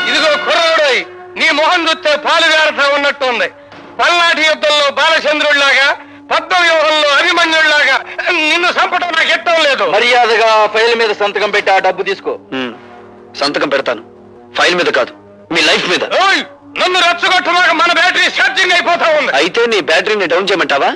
ఇదిగో కుర్రాడోయ్, నీ మొహం చూస్తే పాలు గారతా ఉన్నట్టుంది. పల్నాటి యుద్ధంలో బాలచంద్రుడిలాగా, పద్మవ్యూహంలో అభిమన్యుడిలాగా నిన్ను చంపడం నాకు ఇష్టం లేదు. మర్యాదగా ఫైల్ మీద సంతకం పెట్టి ఆ డబ్బు తీసుకో. సంతకం పెడతాను, ఫైల్ మీద కాదు, మీ లైఫ్ మీద. నన్ను రెచ్చగొట్టమాక, మన బ్యాటరీ ఛార్జింగ్ అయిపోతా ఉంది. అయితే నీ బ్యాటరీని డౌన్ చేయమంటావా?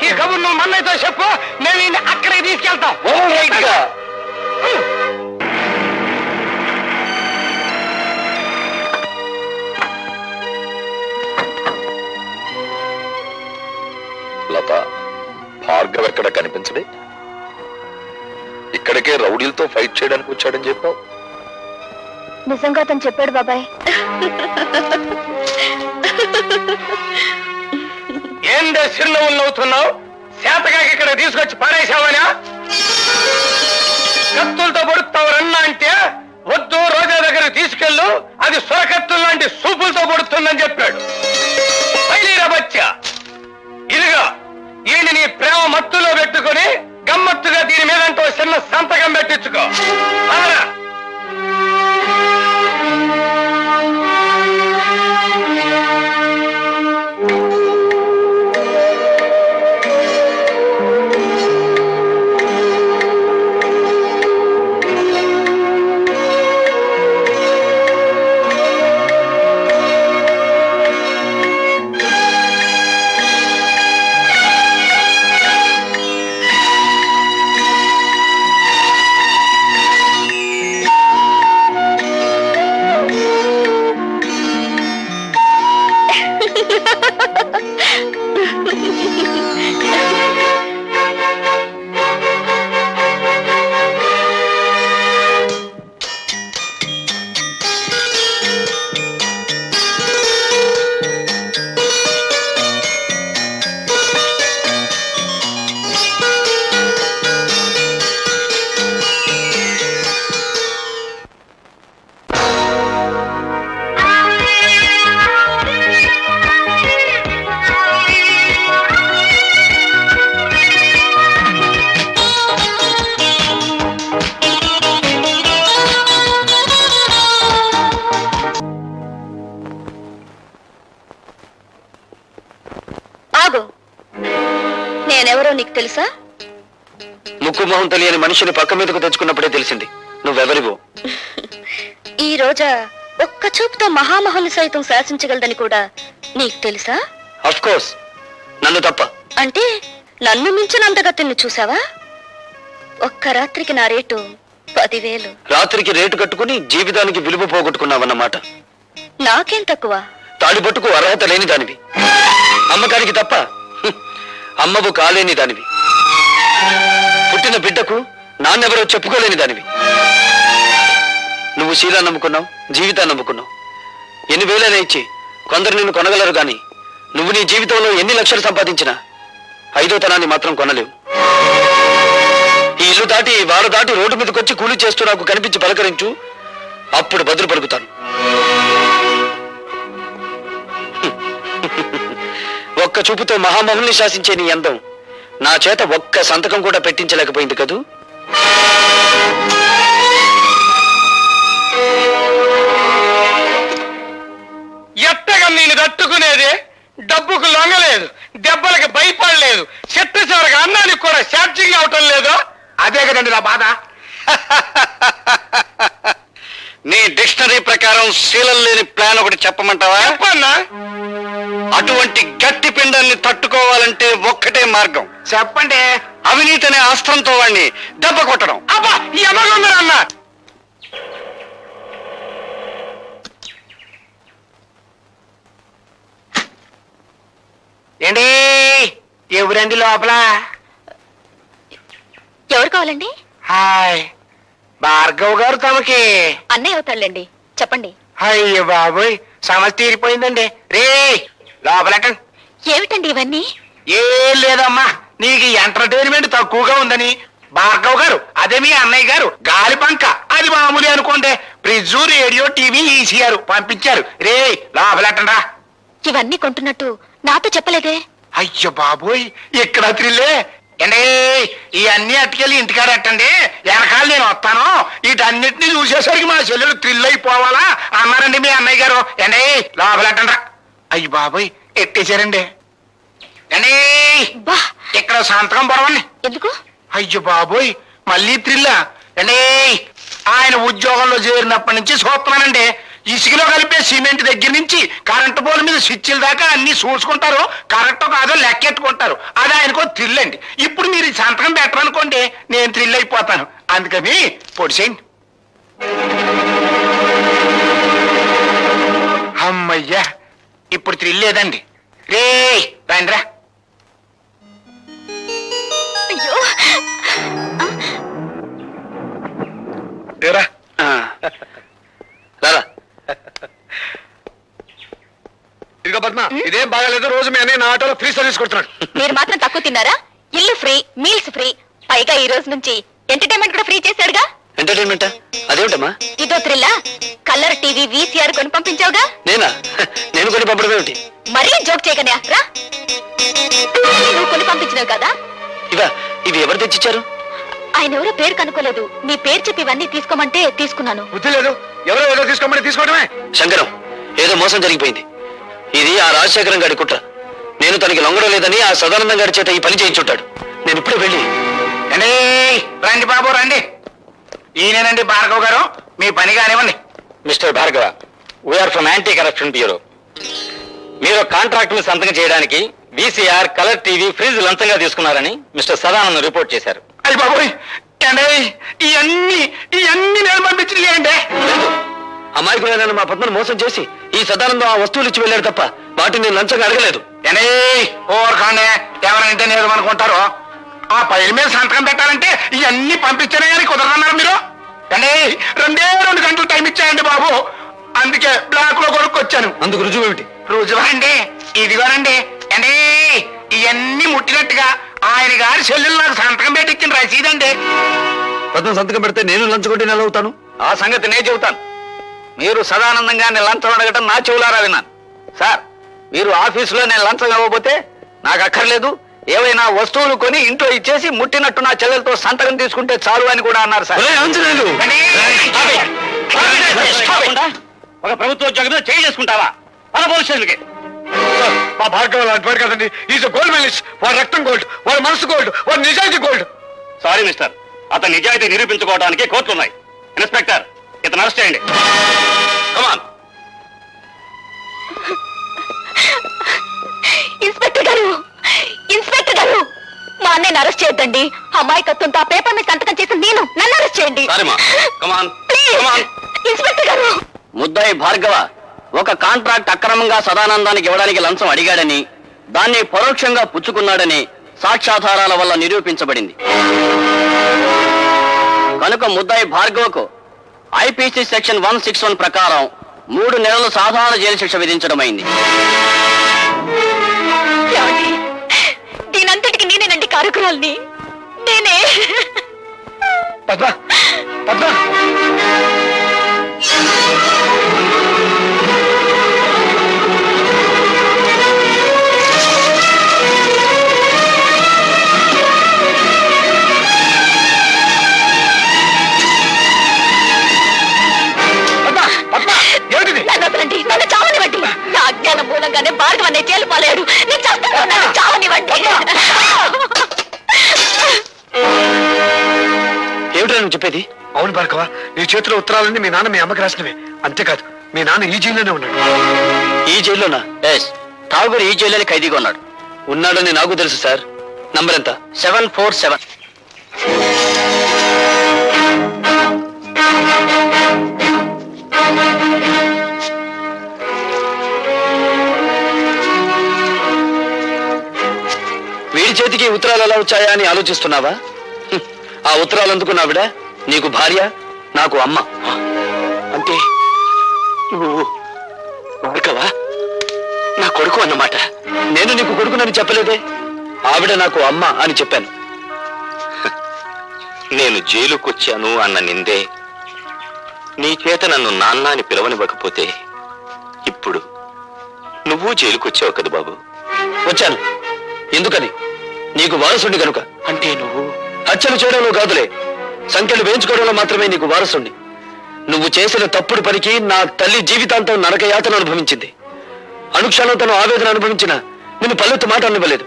ఈ కబుర్ నువ్వు మన్నైతో చెప్పు, మేము అక్కడికి తీసుకెళ్తాం. లత, భార్గవ్ ఎక్కడ కనిపించడే? ఇక్కడికే రౌడీలతో ఫైట్ చేయడానికి వచ్చాడని చెప్పావు. నిజంగా అతను చెప్పాడు బాబాయ్. ఏందే చిరునవ్వులు నవ్వుతున్నావు? శాతకాకి ఇక్కడ తీసుకొచ్చి పారేశావనా? కత్తులతో పొడుస్తావు రన్నా అంటే వద్దు, రోజా దగ్గర తీసుకెళ్ళు, అది సొరకత్తులు లాంటి సూపులతో పొడుతుందని చెప్పాడు. బచ్చా, ఇదిగా ఈయన నీ ప్రేమ మత్తులో పెట్టుకుని గమ్మత్తుగా దీని మీదంటూ చిన్న సంతకం పెట్టించుకో. నేనెవరో నీకు తెలుసా? ముక్కు మొహం తెలియని మనిషిని పక్క మీదకు తెచ్చుకున్నప్పుడే తెలిసింది నువ్వెవరివో. ఈ రోజా ఒక్క చూపుతో మహామహుని సైతం శాసించగలదని కూడా నీకు తెలుసా? ఆఫ్ కోర్స్, నన్ను తప్ప. అంటే నన్ను మించినంతగా తిన్ను చూసావా? ఒక్క రాత్రికి నా రేటు 10,000. రాత్రికి రేటు కట్టుకుని జీవితానికి విలువ పోగొట్టుకున్నావన్నమాట. నాకేం తక్కువ? తాడిపట్టుకు అర్హత లేని దానివి, అమ్మకానికి తప్ప అమ్మవు కాలేని దానివి, పుట్టిన బిడ్డకు నాన్నెవరో చెప్పుకోలేని దానివి. నువ్వు శీలా నమ్ముకున్నావు, జీవితాన్ని నమ్ముకున్నావు. ఎన్ని వేలైనా ఇచ్చి కొందరు నిన్ను కొనగలరు గాని నువ్వు నీ జీవితంలో ఎన్ని లక్షలు సంపాదించినా 5వ తనాన్ని మాత్రం కొనలేవు. ఈ ఇల్లు దాటి వారు దాటి రోడ్డు మీదకి వచ్చి కూలి చేస్తూ నాకు కనిపించి పలకరించు, అప్పుడు బదులు పలుకుతాను. ఒక్క చూపుతో మహామహుల్ని శాసించే నీ అందం నా చేత ఒక్క సంతకం కూడా పెట్టించలేకపోయింది కదూ. ఎట్టగా నేను తట్టుకునేదే, డబ్బుకు లొంగలేదు, దెబ్బలకు భయపడలేదు, చెట్ట చివరికి అన్నానికి కూడా ఛార్జింగ్ అవటం లేదు. అదే కదండి నా బాధ. నీ డిక్షనరీ ప్రకారం శీలం లేని ప్లాన్ ఒకటి చెప్పమంటావా? చెప్పన్నా. అటువంటి గట్టి పిండాన్ని తట్టుకోవాలంటే ఒక్కటే మార్గం. చెప్పండి. అవినీతి అనే అస్త్రంతో వాడిని దెబ్బ కొట్టడం. అబ్బా ఈ అమ్మ ఏంటి ఎవరండి లోపల? ఎవరు కావాలండి? హాయ్, భార్గవ్ గారు తమకి. అన్నయ్య అవుతాళ్ళండి, చెప్పండి. అయ్యో బాబోయ్, సమస్య తీరిపోయిందండి. రే లోపలెట్టండి. ఏమిటండి ఇవన్నీ? ఏం లేదమ్మా, నీకు ఎంటర్టైన్మెంట్ తక్కువగా ఉందని భార్గవ్ గారు, అదే మీ అన్నయ్య గారు గాలి పంక, అది మామూలు అనుకోండి, ఫ్రిడ్జ్, రేడియో, టీవీ, ఈసీఆర్ పంపించారు. రే లోపలెట్టండా. ఇవన్నీ కొంటున్నట్టు నాతో చెప్పలేదే? అయ్యో బాబోయ్, ఇక్కడ త్రిల్లే. ఏండి ఇవన్నీ అట్టుకెళ్ళి ఇంటికాడ ఎట్టండి, వెనకాల నేను వస్తాను. వీటన్నిటిని చూసేసరికి మా చెల్లెలు థ్రిల్ అయిపోవాలా అన్నారండి మీ అన్నయ్య గారు. ఏండి లోపలెట్టండ్రా. అయ్యి బాబోయ్ ఎట్టేశారండి. ఏండి ఇక్కడ సంతకం పొడవండి. ఎందుకు? అయ్యో బాబోయ్ మళ్ళీ థ్రిల్లా. ఏండి ఆయన ఉద్యోగంలో చేరినప్పటి నుంచి చూస్తున్నానండి, ఇసుకలో కలిపే సిమెంట్ దగ్గర నుంచి కరెంటు పోల్ మీద స్విచ్ల దాకా అన్ని చూసుకుంటారు, కరెక్ట్ కాదో లెక్కెట్టుకుంటారు. అది ఆయనకో థ్రిల్ అండి. ఇప్పుడు మీరు సంతకం పెట్టరనుకోండి, నేను థ్రిల్ అయిపోతాను. అందుకని పొడిసేయండి. అమ్మయ్యా, ఇప్పుడు థ్రిల్ లేదండి. రే రండిరా. అయ్యో రా. రారా. ఇదిగో పద్మ, ఇదేం బాగాలేదు. రోజు మీ అన్నయ్య నా ఆటోలో ఫ్రీ సర్వీస్ కొడుతున్నాడు. మీరు మాత్రం తక్కువ తిన్నారా? ఇల్లు ఫ్రీ, మీల్స్ ఫ్రీ, పైగా ఈ రోజు నుంచి ఎంటర్టైన్మెంట్ కూడా ఫ్రీ చేశాడుగా. ఎంటర్టైన్మెంటా? అదేమిటమ్మా? ఇదో థ్రిల్లా. కలర్ టీవీ, వీసీఆర్ కొని పంపించావుగా. నేనా? నేను కొని పంపడం ఏమిటి? మరీ జోక్ చేయకనే రా. నువ్వు కొని పంపించినావు కదా. ఇవి ఎవరు తెచ్చిచ్చారు? ఆయన ఎవరో పేరు కనుక్కోలేదు, నీ పేరు చెప్పి ఇవన్నీ తీసుకోమంటే తీసుకున్నాను. బుద్ధి లేదు, ఎవరో ఏదో తీసుకోమని తీసుకోవడమే. శంకరం, ఏదో మోసం జరిగిపోయింది. ఇది ఆ రాజశేఖరం గారి కుట్ర. నేను తనకి లొంగడం లేదని ఆ సదానందం గారి చేత ఈ పని చేయించుంటాడు. నేను ఇప్పుడే వెళ్ళి. రండి బాబు రండి. ఈయనేనండి భార్గవ్ గారు, మీ పని కానివ్వండి. Mr Bhargava, we are from anti corruption bureau. మీరు కాంట్రాక్ట్ మీద సంతకం చేయడానికి వీసీఆర్, కలర్ టీవీ, ఫ్రిడ్జ్ లంచంగా తీసుకున్నారని మిస్టర్ సదానందం రిపోర్ట్ చేశారు. అయ్యి బాబోయ్, ఇవన్నీ నేను పంపించింది. అమాయకులైన మా పద్మను మోసం చేసి ఈ సదానందం ఆ వస్తువులు ఇచ్చి వెళ్ళాడు తప్ప వాటిని నేను లంచంగా అడగలేదు. ఓర్ఖాండే ఎవరంటే నేను అనుకుంటారు. ఆ పైల మీద సంతకం పెట్టాలంటే ఇవన్నీ పంపించానే కానీ కుదరదన్నారు మీరు. రెండు గంటలు టైం ఇచ్చాయండి బాబు, అందుకే బ్లాక్ లో కొనుక్కొచ్చాను. అందుకు రుజువు ఏమిటి? రుజువా అండి? ఇదిగోనండి. ఇవన్నీ ముట్టినట్టుగా ఆయన గారి చెల్లెలు నాకు సంతకం పెట్టించిన రసీదండి. పద్మ సంతకం పెడితే నేను లంచగొట్టి నెల అవుతాను. ఆ సంగతి నేను చెబుతాను. మీరు సదానందంగా నేను లంచం అడగటం నా చెవులారా విన్నాను. సార్, మీరు ఆఫీసులో నేను లంచం ఇవ్వబోతే నాకు అక్కర్లేదు, ఏవైనా వస్తువులు కొని ఇంట్లో ఇచ్చేసి ముట్టినట్టు నా చెల్లెలతో సంతకం తీసుకుంటే చాలు అని కూడా అన్నారు సార్. ఒక ప్రభుత్వ ఉద్యోగం మీద చేయి చేసుకుంటావా? మన పోలీసులకి. మా భార్గవ లాంటి వాడు కదండి. Is gold medalist. వాడు రక్తం గోల్డ్, వాడు మనసు గోల్డ్, వాడు నిజాయితీ గోల్డ్. సారీ మిస్టర్, అతని నిజాయితీ నిరూపించుకోవడానికి కోర్టులున్నాయి. ఇన్స్పెక్టర్, ఇతను అరెస్ట్ చేయండి. కమాన్. ఇన్స్పెక్టర్ గారు, ఇన్స్పెక్టర్ గారు, మా అన్నయ్యని అరెస్ట్ చేయొద్దండి. అమాయకత్వంతో ఆ పేపర్ మీద సంతకం చేసి నన్ను అరెస్ట్ చేయండి. సారీ మా, కమాన్. ప్లీజ్. ఇన్స్పెక్టర్ గారు. ముద్దాయి భార్గవ ఒక కాంట్రాక్ట్ అక్రమంగా సదానందానికి ఇవ్వడానికి లంచం అడిగాడని, దాన్ని పరోక్షంగా పుచ్చుకున్నాడని సాక్ష్యాధారాల వల్ల నిరూపించబడింది. కనుక ముద్దాయి భార్గవకు ఐపీసీ సెక్షన్ 161 ప్రకారం 3 నెలలు సాధారణ జైలు శిక్ష విధించడమైంది. దీనంతటికి నేనేనండి కారకురాల్ని. నేనే. పద్మ పద్మ నన్ను చావనివ్వండి. నా అజ్ఞానం మూలంగానే భార్గవ అనే జైలు పాలేడు. నేను చేస్తాను, నన్ను చావనివ్వండి. ఏమిటో నువ్వు చెప్పేది? అవును భార్గవ, నీ చేతిలో ఉత్తరాలన్నీ మీ నాన్న మీ అమ్మకి రాసినవే. అంతేకాదు, మీ నాన్న ఈ జైల్లోనే ఉన్నాడు. ఈ జైల్లోనా? ఠాగూర్ ఈ జైల్లోనే ఖైదీగా ఉన్నాడు. ఉన్నాడని నాకు తెలుసు సార్. నంబర్ ఎంత? 747. వీడి చేతికి ఉత్తరాలు ఎలా వచ్చాయా అని ఆలోచిస్తున్నావా? ఆ ఉత్తరాలు అందుకున్నావిడ నీకు భార్య, నాకు అమ్మ. అంటే నువ్వు భార్గవా నా కొడుకు అన్నమాట. నేను నీకు కొడుకునని చెప్పలేదే. ఆవిడ నాకు అమ్మ అని చెప్పాను. నేను జైలుకొచ్చాను అన్న నిందే నీ చేత నన్ను నాన్న అని పిలవనివ్వకపోతే ఇప్పుడు నువ్వు జైలుకొచ్చావు కదా బాబు. వచ్చాను. ఎందుకని? నీకు వారసుండి కనుక. అంటే నువ్వు హత్యలు చేయడంలో కాదులే, సంఖ్యలు వేయించుకోవడంలో మాత్రమే నీకు వారసుండి. నువ్వు చేసిన తప్పుడు పనికి నా తల్లి జీవితాంతం నరకయాతన అనుభవించింది. అనుక్షణం తను ఆవేదన అనుభవించిన నిన్ను పల్లెత్తు మాట అనివ్వలేదు.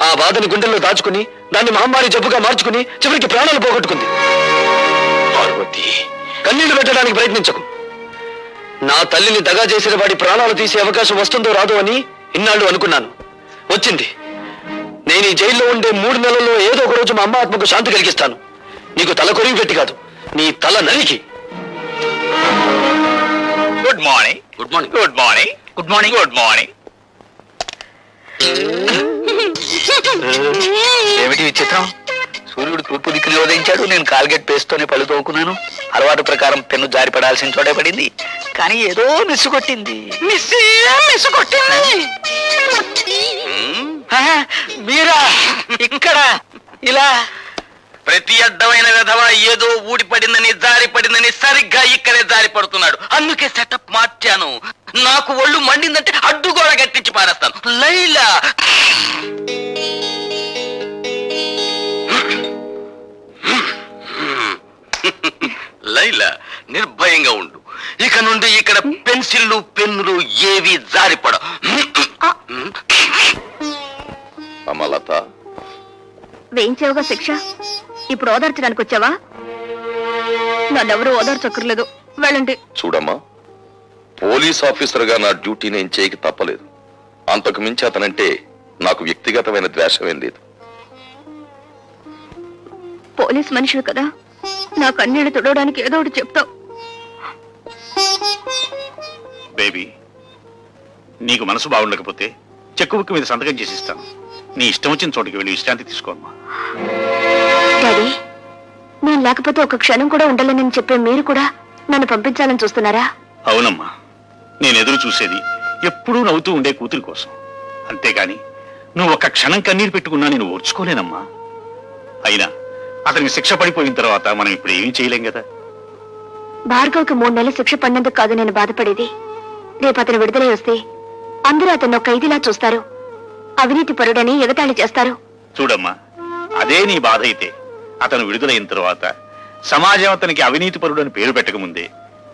ఆ బాధని గుండెల్లో దాచుకుని దాన్ని మహమ్మారి జబ్బుగా మార్చుకుని చివరికి ప్రాణాలు పోగొట్టుకుంది. పార్వతి, కన్నీళ్లు పెట్టడానికి ప్రయత్నించకు. నా తల్లిని దగా చేసిన వాడి ప్రాణాలు తీసే అవకాశం వస్తుందో రాదో అని ఇన్నాళ్ళు అనుకున్నాను. వచ్చింది. నేను ఈ జైల్లో ఉండే 3 నెలల్లో ఏదో ఒక రోజు మా అమ్మ ఆత్మకు శాంతి కలిగిస్తాను. నీకు తల కొరివి పెట్టి కాదు, నీ తల నరికి. Good morning. Good morning. Good morning. Good morning. Good morning. ఏమిటి విచిత్రం? సూర్యుడు తూర్పు దిక్కులో ఉదయించాడు, నేను కాల్గేట్ పేస్తోనే పళ్ళు తోకున్నాను. అలవాటు ప్రకారం పెన్ను జారి పడాల్సిన చోటే పడింది, కానీ ఏదో మిస్సు కొట్టింది. మీరా ఇక్కడ ఇలా? ప్రతి అడ్డమైన విధవ ఏదో ఊడిపడిందని జారి పడిందని సరిగ్గా ఇక్కడే జారి పడుతున్నాడు. అందుకే సెటప్ మార్చాను. నాకు ఒళ్ళు మండిందంటే అడ్డుగోడ గట్టించి పారేస్తాను. లైలా, లైలా నిర్భయంగా ఉండు. ఇక నుండి ఇక్కడ పెన్సిళ్ళు పెన్నులు ఏవి జారిపడ. అమలత, వేయించావుగా శిక్ష, ఇప్పుడు ఓదార్చడానికి వచ్చావా? నన్నెవరూ ఓదార్చక్కర్లేదు, వెళ్ళండి. చూడమ్మా, పోలీస్ ఆఫీసర్ గా నా డ్యూటీ నేను చేయక తప్పలేదు. అంతకు మించి అతనంటే నాకు వ్యక్తిగతమైన ద్వేషమేం లేదు. పోలీస్ మనుషులు కదా, నా కన్నీళ్లు తుడవడానికి ఏదో ఒకటి చెప్తావు. బేబీ, నీకు మనసు బాగుండకపోతే చెక్కు బుక్ మీద సంతకం చేసిస్తాను. నీ ఇష్టం వచ్చిన చోటికి వెళ్ళి విశ్రాంతి తీసుకోమ్మా. డాడీ, నేను లేకపోతే ఒక క్షణం కూడా ఉండాలని చెప్పే మీరు కూడా నన్ను పంపించాలని చూస్తున్నారా? అవునమ్మా, నేను ఎదురు చూసేది ఎప్పుడూ నవ్వుతూ ఉండే కూతురి కోసం. అంతేగాని నువ్వు ఒక్క క్షణం కన్నీరు పెట్టుకున్నా నేను ఓర్చుకోలేనమ్మా. అయినా అతనికి శిక్ష పడిపోయిన తర్వాత మనం ఇప్పుడు ఏమీ చేయలేం కదా. భార్గవ్కి 3 నెలలు శిక్ష పడినందుకు కాదు నేను బాధపడేది. రేపు అతను విడుదలై వస్తే అందరూ అతను ఒక ఖైదీలా చూస్తారు, అవినీతి పరుడని ఎగతాళి చేస్తారు. చూడమ్మా, అదే నీ బాధ అయితే అతను విడుదలైన తర్వాత సమాజం అతనికి అవినీతి పరుడు అని పేరు పెట్టకముందే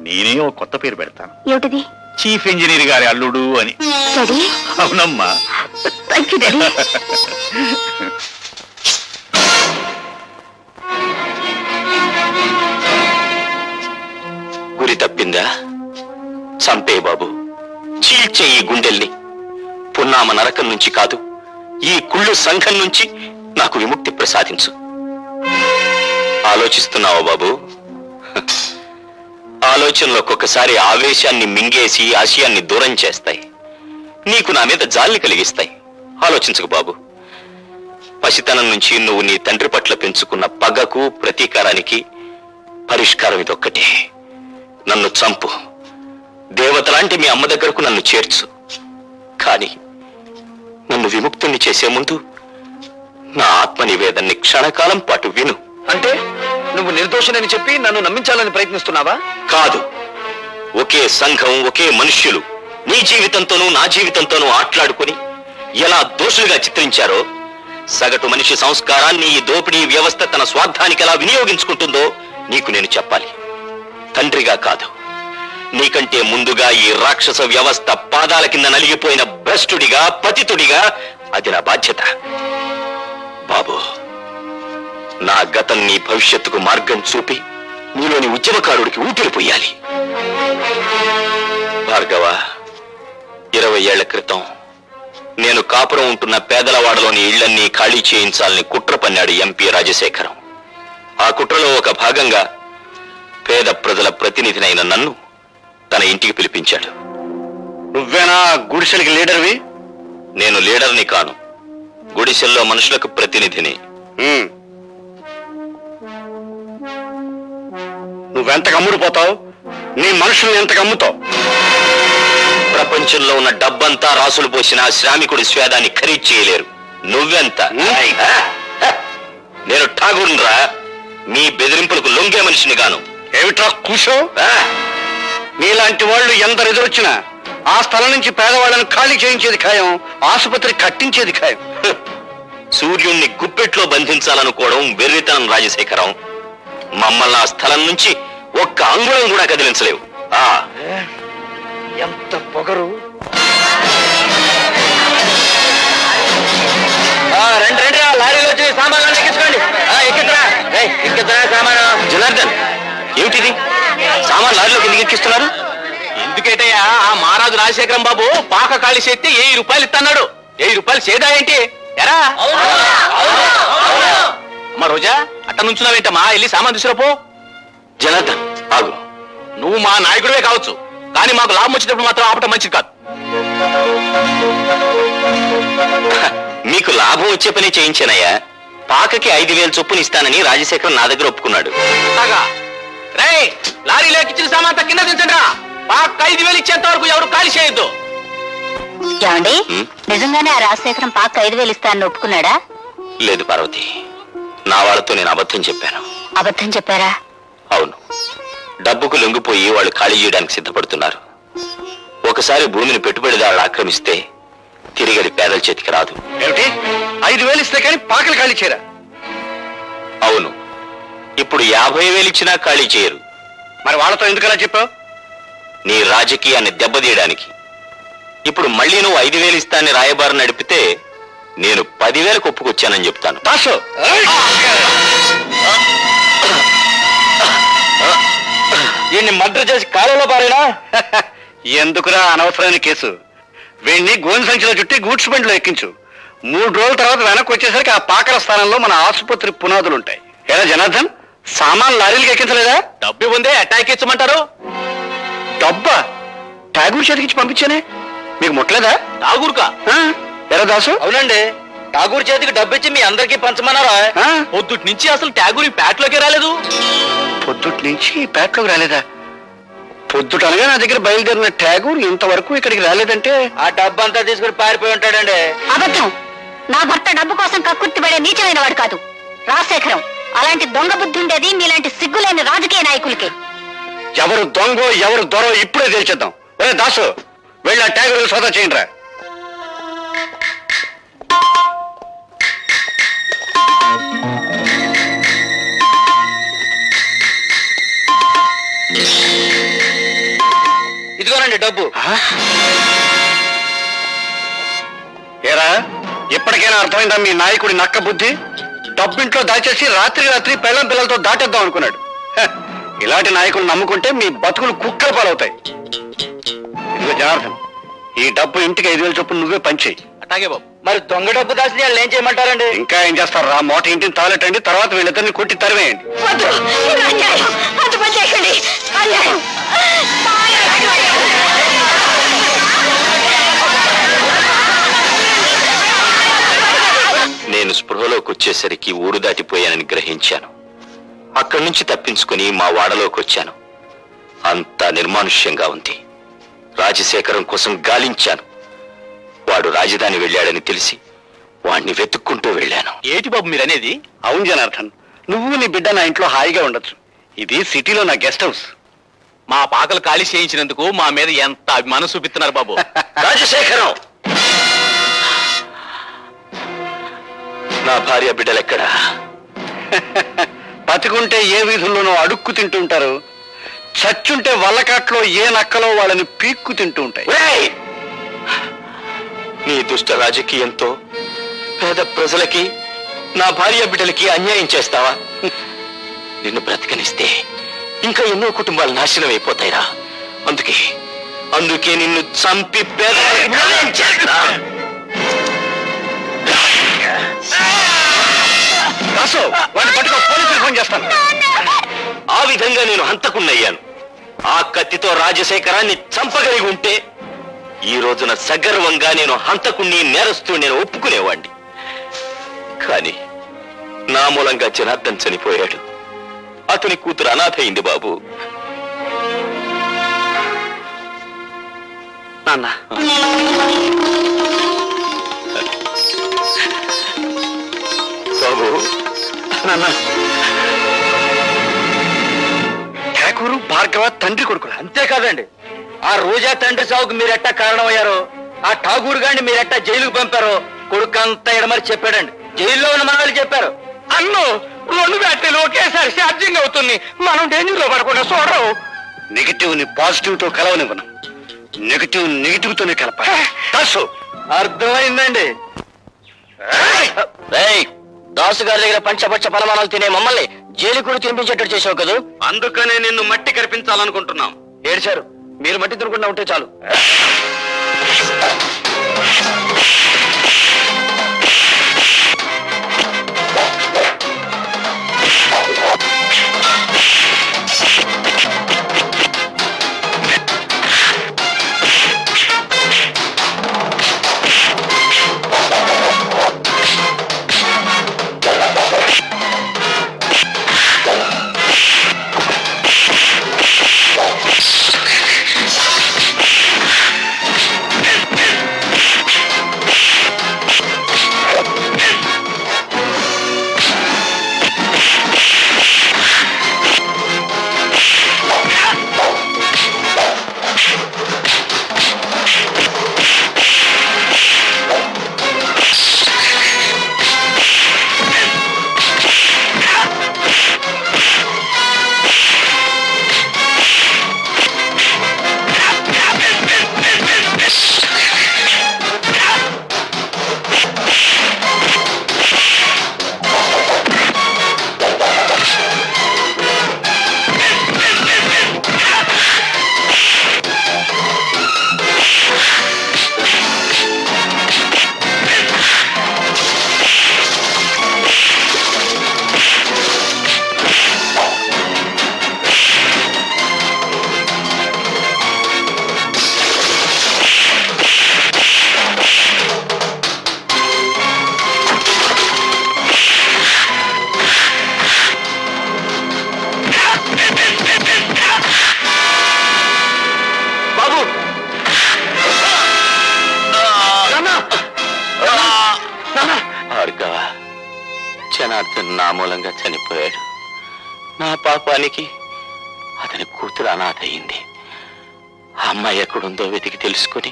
నేనే ఒక కొత్త పేరు పెడతాను. ఏమిటిది? చీఫ్ ఇంజనీర్ గారి అల్లుడు అని. డాడీ, అవునమ్మా. Thank you daddy. గురి తప్పిందా? సంపే బాబు, చీల్చే ఈ గుండెల్ని. పున్నామ నరకం నుంచి కాదు, ఈ కుళ్ళు సంఘం నుంచి నాకు విముక్తి ప్రసాదించు. ఆలోచిస్తున్నావా బాబు? ఆ ఆలోచనలు ఒక్కొక్కసారి ఆవేశాన్ని మింగేసి ఆశయాన్ని దూరం చేస్తాయి. నీకు నా మీద జాలిని కలిగిస్తాయి. ఆలోచించకు బాబు. పసితనం నుంచి నువ్వు నీ తండ్రి పట్ల పెంచుకున్న పగకు ప్రతీకారానికి పరిష్కారం ఇదొక్కటే. నన్ను చంపు, దేవతలాంటి మీ అమ్మ దగ్గరకు నన్ను చేర్చు. కానీ నన్ను విముక్తుణ్ణి చేసే ముందు నా ఆత్మ నివేదన్ని క్షణకాలం పాటు విను. అంటే నువ్వు నిర్దోషినని చెప్పి నన్ను నమ్మించాలని ప్రయత్నిస్తున్నావా? కాదు, ఒకే సంఘం, ఒకే మనుష్యులు నీ జీవితంతోనూ నా జీవితంతోనూ ఆట్లాడుకుని ఎలా దోషులుగా చిత్రించారో, సగటు మనిషి సంస్కారాన్ని ఈ దోపిడీ వ్యవస్థ తన స్వార్థానికి ఎలా వినియోగించుకుంటుందో నీకు నేను చెప్పాలి. తండ్రిగా కాదు, నీకంటే ముందుగా ఈ రాక్షస వ్యవస్థ పాదాల కింద నలిగిపోయిన భ్రష్టుడిగా, పతితుడిగా అది నా బాధ్యత. బాబు, నా గతం నీ భవిష్యత్తుకు మార్గం చూపి నీలోని ఉద్యమకారుడికి ఊపిరి పొయ్యాలి. భార్గవ, 20 ఏళ్ల క్రితం నేను కాపురం ఉంటున్న పేదలవాడలోని ఇళ్లన్నీ ఖాళీ చేయించాలని కుట్ర పన్నాడు ఎంపీ రాజశేఖరం. ఆ కుట్రలో ఒక భాగంగా పేద ప్రజల ప్రతినిధినైన నన్ను తన ఇంటికి పిలిపించాడు. నువ్వేనా గుడిసెలకి లీడర్వి? నేను లీడర్ని కాను, గుడిసెల్లో మనుషులకు ప్రతినిధిని. నువ్వెంతకు అమ్ముడుపోతావు? నీ మనుషుల్ని ఎంతకు అమ్ముతావు? ప్రపంచంలో ఉన్న డబ్బంతా రాసులు పోసిన శ్రామికుడి స్వేదాన్ని ఖరీదు చేయలేరు. నువ్వెంత? నేను ఠాగూర్రా, మీ బెదిరింపులకు లొంగే మనిషిని గాను. ఏమిట్రా కూసో? నీలాంటి వాళ్ళు ఎందరు ఎదురొచ్చినా ఆ స్థలం నుంచి పేదవాళ్ళను ఖాళీ చేయించేది ఖాయం, ఆసుపత్రి కట్టించేది ఖాయం. సూర్యుణ్ణి గుప్పెట్లో బంధించాలనుకోవడం వెర్రితనం రాజశేఖరం. మమ్మల్ని ఆ స్థలం నుంచి ఒక్క అంగుళం కూడా కదిలించలేవు. ఎంత పొగరు! రండి, లారీలో వచ్చి సామాన్లు ఎక్కించుకోండి. ఎక్కిద్రా సామాను. జనార్దన్, ఏమిటిది? సామాన్ లారీలోకి ఎందుకు ఎక్కిస్తున్నారు? ఎందుకేటయ్యా, ఆ మహారాజు రాజశేఖరం బాబు పాక ఖాళీ చేస్తే 1000 రూపాయలు ఇస్తున్నాడు. 1000 రూపాయలు చేదా ఏంటి? ఎరా అమ్మా రోజా, అట్ట నుంచున్నావేంటమ్మా? వెళ్ళి సామాన్ తీసుకురాపో. జనార్దన్, ఆగు. నువ్వు మా నాయకుడివే కావచ్చు, కానీ మాకు లాభం వచ్చినప్పుడు మాత్రం ఆపటం మంచిది కాదు. మీకు లాభం వచ్చే పని చేయించానయ్యా. పాకకి 5000 చొప్పున ఇస్తానని రాజశేఖరం నా దగ్గర ఒప్పుకున్నాడు. రే, లారీలో ఎక్కించిన సామాన్ కింద దించండి. పాక 5000 ఇచ్చేంత వరకు ఎవరు ఖాళీ చేయొద్దు. ఏమండి, నిజంగానే ఆ రాజశేఖరం పాక 5000 ఇస్తానని ఒప్పుకున్నాడా? లేదు పార్వతి, నా వాళ్ళతో నేను అబద్ధం చెప్పాను. అబద్ధం చెప్పారా? అవును, డబ్బుకు లొంగిపోయి వాళ్ళు ఖాళీ చేయడానికి సిద్ధపడుతున్నారు. ఒకసారి భూమిని పెట్టుబడిదారులు ఆక్రమిస్తే తిరిగి అది పేదల చేతికి రాదు. ఏమిటి? 5000 ఇస్తే కానీ పాకలు ఖాళీ చేయరా? అవును, ఇప్పుడు 50,000 ఇచ్చినా ఖాళీ చేయరు. మరి వాళ్ళతో ఎందుకలా చెప్పావు? నీ రాజకీయాన్ని దెబ్బతీయడానికి. ఇప్పుడు మళ్ళీ నువ్వు 5,000 ఇస్తానని రాయబారు నడిపితే నేను 10,000 ఒప్పుకొచ్చానని చెప్తాను. దాసు, వీడిని మర్డర్ చేసి కాలంలో పారేనా? ఎందుకురా అనవసరమైన కేసు? వీడిని గోని సంచిలో చుట్టి గూడ్స్ బండిలో ఎక్కించు. 3 రోజుల తర్వాత వెనక్కి వచ్చేసరికి ఆ పాకల స్థానంలో మన ఆసుపత్రి పునాదులు ఉంటాయి. ఎలా జనార్దన్, సామాన్ లారీలకు ఎక్కించలేదా? డబ్బు ఇవ్వందే అటాక్ ఇచ్చమంటారు. డబ్బా? ఠాగూర్ చేతికిచ్చి పంపించానే, మీకు ముట్టలేదా? ఠాగూర్కా? ఎరా దాసు? అవునండి, ఠాగూర్ చేతికి డబ్బిచ్చి మీ అందరికీ పంచమన్నారా? పొద్దుటి నుంచి అసలు ఠాగూర్ ఈ పేటలోకి రాలేదు. పొద్దుటి నుంచి పేటలోకి రాలేదా? పొద్దుట అనగా నా దగ్గర బయలుదేరిన ఠాగూర్ ఇంతవరకు ఇక్కడికి రాలేదంటే ఆ డబ్బు అంతా తీసుకుని పారిపోయి ఉంటాడండి. అబద్ధం. నా భర్త డబ్బు కోసం కక్కుర్తిపడే నీచమైన వాడు కాదు రాజశేఖరం. అలాంటి దొంగ బుద్ధి ఉండేది మీలాంటి సిగ్గులేని రాజకీయ నాయకులకి. ఎవరు దొంగో ఎవరు దొరో ఇప్పుడే తేల్చేద్దాం. ఒరే దాసు, వెళ్ళి ఆ ఠాగూర్ సోదా చేయండి రా. ఇదిగోనండి డబ్బు. ఏరా, ఇప్పటికైనా అర్థమైందా మీ నాయకుడి నక్క బుద్ధి? డబ్బింట్లో దాచేసి రాత్రి పెళ్ళం పిల్లలతో దాటేద్దాం అనుకున్నాడు. ఇలాంటి నాయకులు నమ్ముకుంటే మీ బతుకులు కుక్కల పాలవుతాయి. ఇదిగో జనార్దన్, ఈ డబ్బు ఇంటికి 5,000 చొప్పున నువ్వే పంచేయి. అట్లాగే బాబు. మరి దొంగ డబ్బు దాచిన వాళ్ళు ఏం చేయమంటారండి? ఇంకా ఏం చేస్తారు రా, మోట ఇంటిని తాలెట్టండి, తర్వాత వీళ్ళిద్దరిని కొట్టి తరివేయండి. వద్దు, ఇది అన్యాయం. అంత మంచి చేయకండి. అన్యాయం. నేను స్పృహలోకి వచ్చేసరికి ఊరు దాటిపోయానని గ్రహించాను. అక్కడి నుంచి తప్పించుకుని మా వాడలోకి వచ్చాను. అంతా నిర్మానుష్యంగా ఉంది. రాజశేఖరం కోసం గాలించాను. వాడు రాజధాని వెళ్ళాడని తెలిసి వాడిని వెతుక్కుంటూ వెళ్ళాను. ఏటి బాబు మీరనేది? అవును జనార్దన్, నువ్వు నీ బిడ్డ నా ఇంట్లో హాయిగా ఉండొచ్చు. ఇది సిటీలో నా గెస్ట్ హౌస్. మా పాకలు ఖాళీ చేయించినందుకు మా మీద ఎంత అభిమానం చూపిస్తున్నారు బాబు. రాజశేఖరం, నా భార్య బిడ్డలెక్కడా? బతికుంటే ఏ వీధుల్లోనో అడుక్కు తింటుంటారు, చచ్చుంటే వల్లకాట్లో ఏ నక్కలో వాళ్ళని పీక్కు తింటూ ఉంటాయి. ఒరేయ్! నీ దుష్ట రాజకీయంతో పేద ప్రజలకి, నా భార్య బిడ్డలకి అన్యాయం చేస్తావా? నిన్ను బ్రతకనిస్తే ఇంకా ఎన్నో కుటుంబాలు నాశనం అయిపోతాయిరా. అందుకే నిన్ను చంపి పేద పోలీసులు ఫోన్ చేస్తాను. ఆ విధంగా నేను హంతకున్నయ్యాను. ఆ కత్తితో రాజశేఖరాన్ని చంపగలిగి ఉంటే ఈ రోజున సగర్వంగా నేను హంతకుణ్ణి, నేరస్తూ నేను ఒప్పుకునేవాణ్ణి. కానీ నా మూలంగా జనార్దన్ చనిపోయాడు. అతని కూతురు అనాథ అయింది బాబు. నాన్న, బాబు, నాన్న, ఠాకూరు భార్గవ తండ్రి కొడుకులు. అంతేకాదండి, ఆ రోజా తండ్రి సాగుకు మీరెట్టా కారణమయ్యారో, ఆ ఠాగూర్ గారిని మీరెట్టా జైలుకు పంపారో కొడుకంతా ఎడమరి చెప్పాడండి. జైల్లో ఉన్న మనవాళ్ళు చెప్పారు. అన్ను 2 బ్యాటరీలు ఒకేసారి ఛార్జింగ్ అవుతుంది. మనం డేంజర్ లో పడకుండా చూడరు. నెగిటివ్ ని పాజిటివ్ తో కలవనివ్వను, నెగిటివ్ తోనే కలపాలి. అర్థమైందండి. దాసు గారి దగ్గర పంచపచ్చ పరమాణాలు తినే మమ్మల్ని జైలు కూడా తినిపించేటట్టు చేసావు కదా. అందుకనే నిన్ను మట్టి కరిపించాలనుకుంటున్నాం. ఏడ్చారు, మీరు మట్టి తినకుండా ఉంటే చాలు. జనార్దన్ నా మూలంగా చనిపోయాడు. నా పాపానికి అతని కూతురు అనాథ అయింది. ఆ అమ్మాయి ఎక్కడుందో వెతికి తెలుసుకుని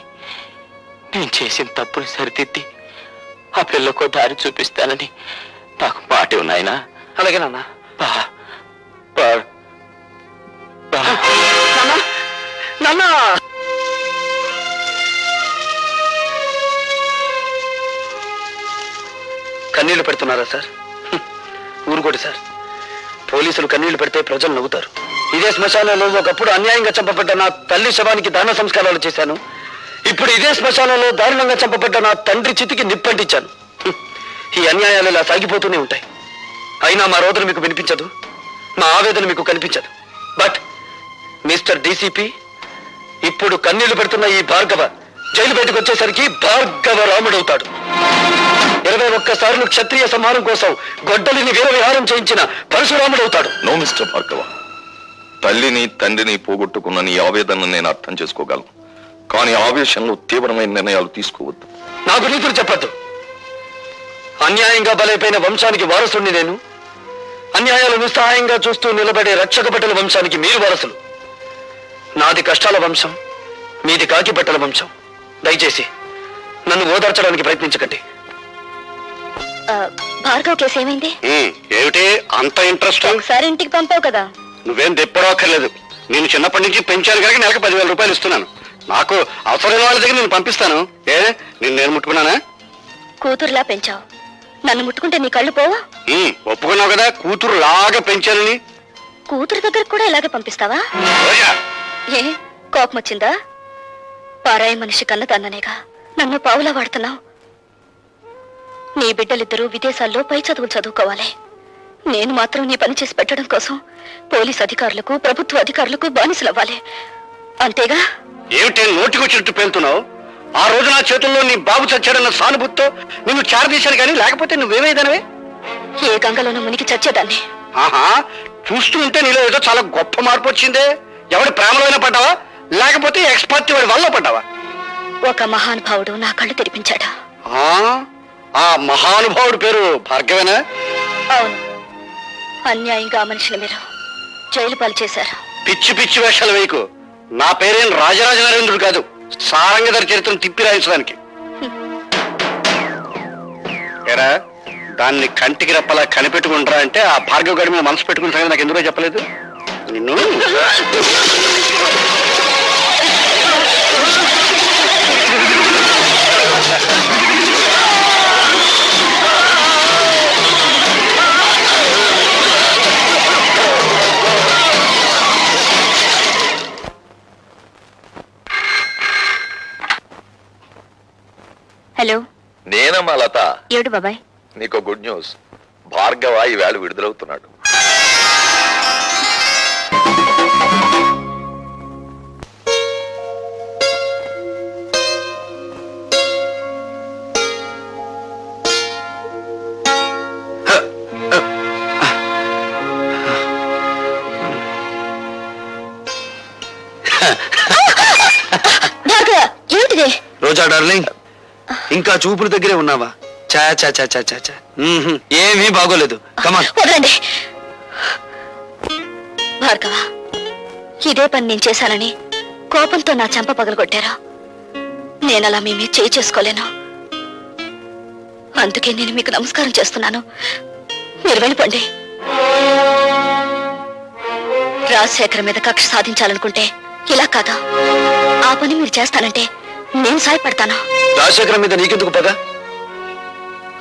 నేను చేసిన తప్పుని సరిదిద్ది ఆ పిల్లకు దారి చూపిస్తానని నాకు మాట ఉన్నాయనా. అలాగే నాన్న. నాన్న, కన్నీళ్లు పెడుతున్నారా సార్? ఊరుకోటి సార్, పోలీసులు కన్నీళ్లు పెడితే ప్రజలు నవ్వుతారు. ఇదే శ్మశానంలో ఒకప్పుడు అన్యాయంగా చంపబడ్డ నా తల్లి శవానికి దాన సంస్కారాలు చేశాను. ఇప్పుడు ఇదే శ్మశానంలో దారుణంగా చంపబడ్డ నా తండ్రి చితికి నిప్పంటించాను. ఈ అన్యాయాలు ఇలా సాగిపోతూనే ఉంటాయి. అయినా మా రోదన మీకు వినిపించదు, మా ఆవేదన మీకు కనిపించదు. బట్ మిస్టర్ డీసీపీ, ఇప్పుడు కన్నీళ్లు పెడుతున్న ఈ భార్గవ జైలు బయటకు వచ్చేసరికి భార్గవ రాముడవుతాడు. 21 సార్లు క్షత్రియ సంహారం కోసం గొడ్డలిని వీర విహారం చేయించిన పరశురాముడవుతాడు. నో మిస్టర్ భార్గవ, తల్లిని తండ్రిని పోగొట్టుకున్న నీ ఆవేదనను నేను అర్థం చేసుకోగలను. కానీ ఆవేశంలో తీవ్రమైన నిర్ణయాలు తీసుకోవద్దు. నాకు నీతులు చెప్పద్దు. అన్యాయంగా బలైపోయిన వంశానికి వారసుని నేను. అన్యాయాలు నిస్సహాయంగా చూస్తూ నిలబడే రక్షక బట్టల వంశానికి మీరు వారసులు. నాది కష్టాల వంశం, మీది కాకి బట్టల వంశం. దయచేసి నన్ను ఓదార్చడానికి ప్రయత్నించకండి. భార్గవ్ కేసు ఏమైంది? ఏమిటి అంత ఇంట్రెస్ట్? ఒకసారి ఇంటికి పంపావు కదా. నువ్వేం తెప్పడక్కర్లేదు. నేను చిన్నప్పటి నుంచి పెంచాను కనుక నెలకు 10,000 రూపాయలు ఇస్తున్నాను. నాకు అవసరమైన వాళ్ళ దగ్గర నేను పంపిస్తాను. నేను ముట్టుకున్నానా? కూతురులా పెంచావు, నన్ను ముట్టుకుంటే నీ కళ్ళు పోవా? ఒప్పుకున్నావు కదా కూతురు లాగా పెంచానని. కూతురు దగ్గరకు కూడా ఇలాగే పంపిస్తావా? ఏ కోపం వచ్చిందా? పారాయి మనిషి కన్న తన్ననేగా నన్ను పావులా వాడుతున్నావు. నీ బిడ్డలిద్దరూ విదేశాల్లో పై చదువులు చదువుకోవాలి. నేను మాత్రం నీ పని చేసి పెట్టడం కోసం పోలీస్ అధికారులకు, ప్రభుత్వ అధికారులకు బానిసలవ్వాలి. అంతేగా? ఏమిటి నోటికొచ్చినట్టు పేలుతున్నావు? ఆ రోజు నా చేతుల్లో నీ బాబు చచ్చాడన్న సానుభూతితో నిన్ను చేరదీశాను, కానీ లేకపోతే నువ్వేమైదానవే? ఏ గంగలోనూ మునిగి చచ్చేదాన్ని. ఆహా, చూస్తూ ఉంటే నీలో ఏదో చాలా గొప్ప మార్పు వచ్చిందే. ఎవడి ప్రేమలోనే పడ్డావా, లేకపోతే ఎక్స్పర్ట్ వాడి వల్ల పడ్డావా? ఒక మహానుభావుడు నా కళ్ళు తెరిపించాడు. ఆ మహానుభావుడి పేరు భార్గవేనా? అవును. అన్యాయంగా ఆ మనిషిని మీరు జైలు పాలు చేశారు. పిచ్చి పిచ్చి వేషాలు వేయకు. నా పేరేం రాజరాజ నరేంద్రుడు కాదు, సారంగధర చరిత్రను తిప్పి రాయించడానికి. ఏరా, దాన్ని కంటికి రెప్పలా కనిపెట్టుకుంటారా అంటే ఆ భార్గవ గడి మీద మనసు పెట్టుకుంటారని నాకు ఎందుకో చెప్పలేదు. నిన్ను హలో, నేనమ్మా లత. ఏడు బాబాయ్? నీకు గుడ్ న్యూస్. భార్గవ ఈవేళ విడుదలవుతున్నాడు. ఏంటిది? రోజా డార్లింగ్, ఇంకా చూపుల దగ్గరే ఉన్నావా? చా చా చా చా చా చా. ఏమీ బాగోలేదు. కమాన్. వదలండి భార్గవ. ఇదే పని నేను చేశానని కోపంతో నా చెంప పగలగొట్టారా? నేనలా మీ మీద చేయి చేసుకోలేను. అందుకే నేను మీకు నమస్కారం చేస్తున్నాను. మీరు వెళ్ళిపోండి. రాజశేఖర్ మీద కక్ష సాధించాలనుకుంటే ఇలా కాదా? ఆ పని మీరు చేస్తానంటే నేను సాయపడతాను. రాజశేఖరం మీద నీకెందుకు పగ?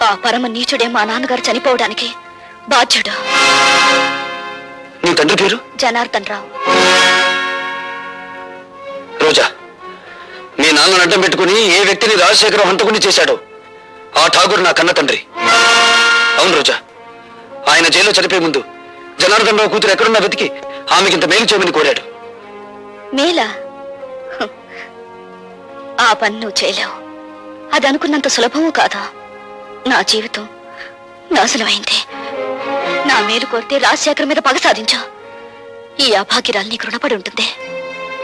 ఆ పరమ నీచుడే మా నాన్నగారు చనిపోవడానికి బాధ్యుడు. నీ తండ్రి పేరు? జనార్దన్ రావు. రోజా, మీ నాన్నను అడ్డం పెట్టుకుని ఏ వ్యక్తిని రాజశేఖరం హంతకుని చేశాడో ఆ ఠాగూర్ నా కన్న తండ్రి. అవును రోజా, ఆయన జైల్లో చనిపోయే ముందు జనార్దన్ రావు కూతురు ఎక్కడున్నా వెతికి ఆమెకింత మేలు చేయమని కోరాడు. మేలా? ఆ పని నువ్వు చేయలేవు. అది అనుకున్నంత సులభము కాదా? నా జీవితం నాశనమైంది. నా మేలు కోరితే రాజశేఖర్ మీద పగ సాధించా. ఈ అభాగ్యరాలు నీకు రుణపడి ఉంటుంది.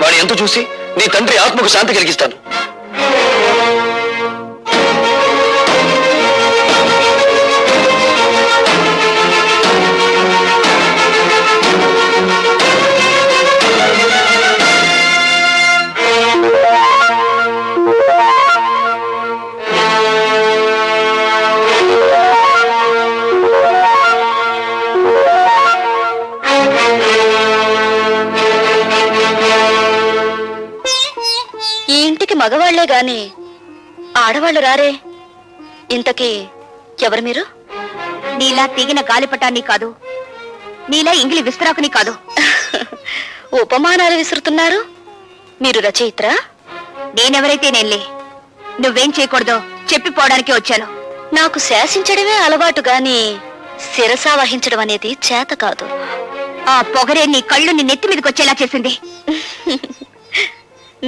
వాడి ఎంత చూసి నీ తండ్రి ఆత్మకు శాంతి కలిగిస్తాను. మగవాళ్లే గాని ఆడవాళ్లు రారే. ఇంతకీ ఎవరు మీరు? నీలా తీగిన గాలిపటాన్ని కాదు, నీలా ఇంగిలి విస్తరాకుని కాదు. ఉపమానాలు విసురుతున్నారు. మీరు రచయిత్రా? నేనెవరైతే నేనులే. నువ్వేం చేయకూడదో చెప్పిపోవడానికి వచ్చాను. నాకు శాసించడమే అలవాటు గాని శిరసా వహించడం అనేది చేత కాదు. ఆ పొగరే నీ కళ్ళు నీ నెత్తి మీదకి వచ్చేలా చేసింది.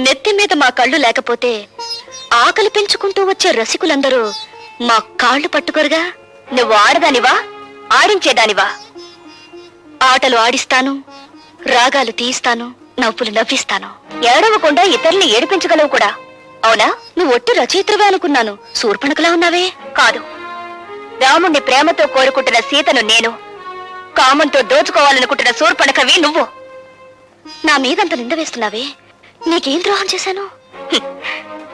నెత్తి మీద మా కళ్ళు లేకపోతే ఆకలి పెంచుకుంటూ వచ్చే రసికులందరూ మా కాళ్ళు పట్టుకోరుగా. నువ్వు ఆడదానివా, ఆడించేదానివా? ఆటలు ఆడిస్తాను, రాగాలు తీయిస్తాను, నవ్వులు నవ్విస్తాను. ఏడవకుండా ఇతరుల్ని ఏడిపించగలవు కూడా. అవునా? నువ్వు ఒట్టి రచయిత్రవే అనుకున్నాను. శూర్పణఖలా ఉన్నావే. కాదు, రాముణ్ణి ప్రేమతో కోరుకుంటున్న సీతను నేను, కామంతో దోచుకోవాలనుకుంటున్న శూర్పణఖవి నువ్వు. నా మీదంత నింద వేస్తున్నావే, నీకేం ద్రోహం చేశాను?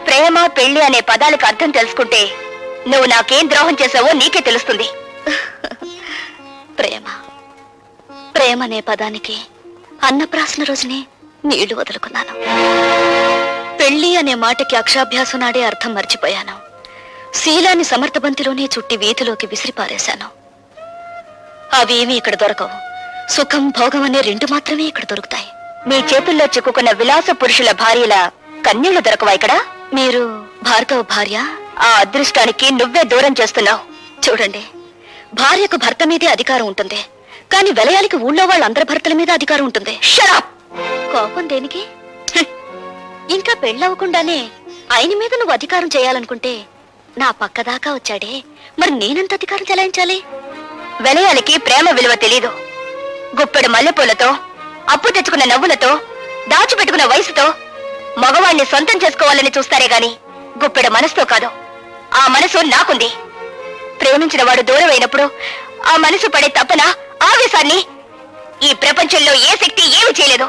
ప్రేమ పెళ్లి అనే పదాలకు అర్థం తెలుసుకుంటే నువ్వు నాకేం ద్రోహం చేశావో నీకే తెలుస్తుంది. ప్రేమ ప్రేమ అనే పదానికి అన్నప్రాసన రోజునే నీళ్లు వదులుకున్నాను. పెళ్లి అనే మాటకి అక్షాభ్యాసం నాడే అర్థం మర్చిపోయాను. శీలాన్ని సమర్థబంతిలోనే చుట్టి వీధిలోకి విసిరిపారేశాను. అవేమీ ఇక్కడ దొరకవు. సుఖం, భోగం అనే రెండు మాత్రమే ఇక్కడ దొరుకుతాయి. మీ చేతుల్లో చిక్కుకున్న విలాస పురుషుల భార్యల కన్నీళ్లు దొరకవా ఇక్కడ? మీరు భార్గవ భార్య? ఆ అదృష్టానికి నువ్వే దూరం చేస్తున్నావు. చూడండి, భార్యకు భర్త మీదే అధికారం ఉంటుంది, కానీ వెలయాలికి ఊళ్ళో వాళ్ళందరి భర్తల మీద అధికారం ఉంటుంది. షరాప్! కోపం దేనికి? ఇంకా పెళ్ళవకుండానే ఆయన మీద నువ్వు అధికారం చేయాలనుకుంటే నా పక్కదాకా వచ్చాడే, మరి నేనెంత అధికారం చెలాయించాలి? వెలయాలికి ప్రేమ విలువ తెలీదు. గుప్పెడు మల్లెపూలతో, అప్పు తెచ్చుకున్న నవ్వులతో, దాచిపెట్టుకున్న వయసుతో మగవాణ్ణి సొంతం చేసుకోవాలని చూస్తారే గాని గుప్పెడు మనసుతో కాదు. ఆ మనసు నాకుంది. ప్రేమించిన వాడు దూరం అయినప్పుడు ఆ మనసు పడే తపన, ఆవేశాన్ని ఈ ప్రపంచంలో ఏ శక్తి ఏమి చేయలేదు.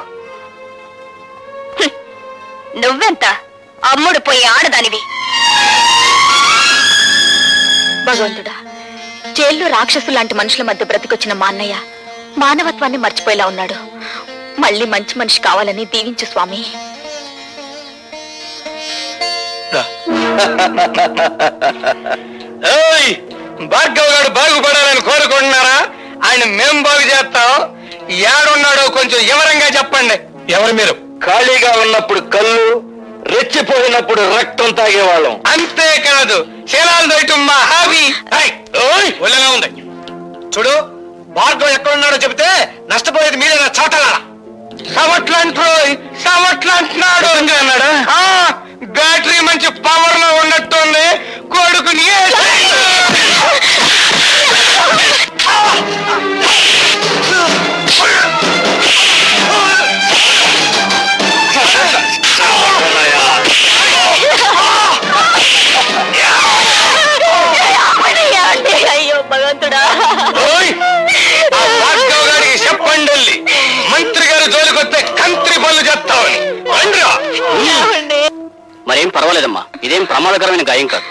నువ్వెంత అమ్ముడు పోయే ఆడదానివి. భగవంతుడా, జైల్లో రాక్షసు లాంటి మనుషుల మధ్య బ్రతికొచ్చిన మా అన్నయ్య మానవత్వాన్ని మర్చిపోయేలా ఉన్నాడు. మళ్ళీ మంచి మనిషి కావాలని దీవించు స్వామి. భార్గవ్ గారు బాగుపడాలని కోరుకుంటున్నారా? ఆయన మేం బాగు చేస్తాం. ఏడున్నాడో కొంచెం వివరంగా చెప్పండి. ఎవరు మీరు? ఖాళీగా ఉన్నప్పుడు కళ్ళు, రెచ్చిపోయినప్పుడు రక్తం తాగేవాళ్ళం. అంతేకాదు, శీలాలు దొయటం మా హాబీ. ఒళ్ళగా ఉంది. చూడు, భార్గవ్ ఎక్కడున్నాడో చెబితే నష్టపోయేది మీరే. చోటలా సమట్లంటున్నాడు అన్నాడా? బ్యాటరీ మంచి పవర్ లో ఉన్నట్టుంది. కొడుకుని అయ్యో భగవంతుడా, భార్గవ్ గారికి చెప్పండి, మంత్రి గారు జోలికొస్తే కంత్రి పనులు చెప్తామని. మరేం పర్వాలేదమ్మా, ఇదేం ప్రమాదకరమైన గాయం కాదు.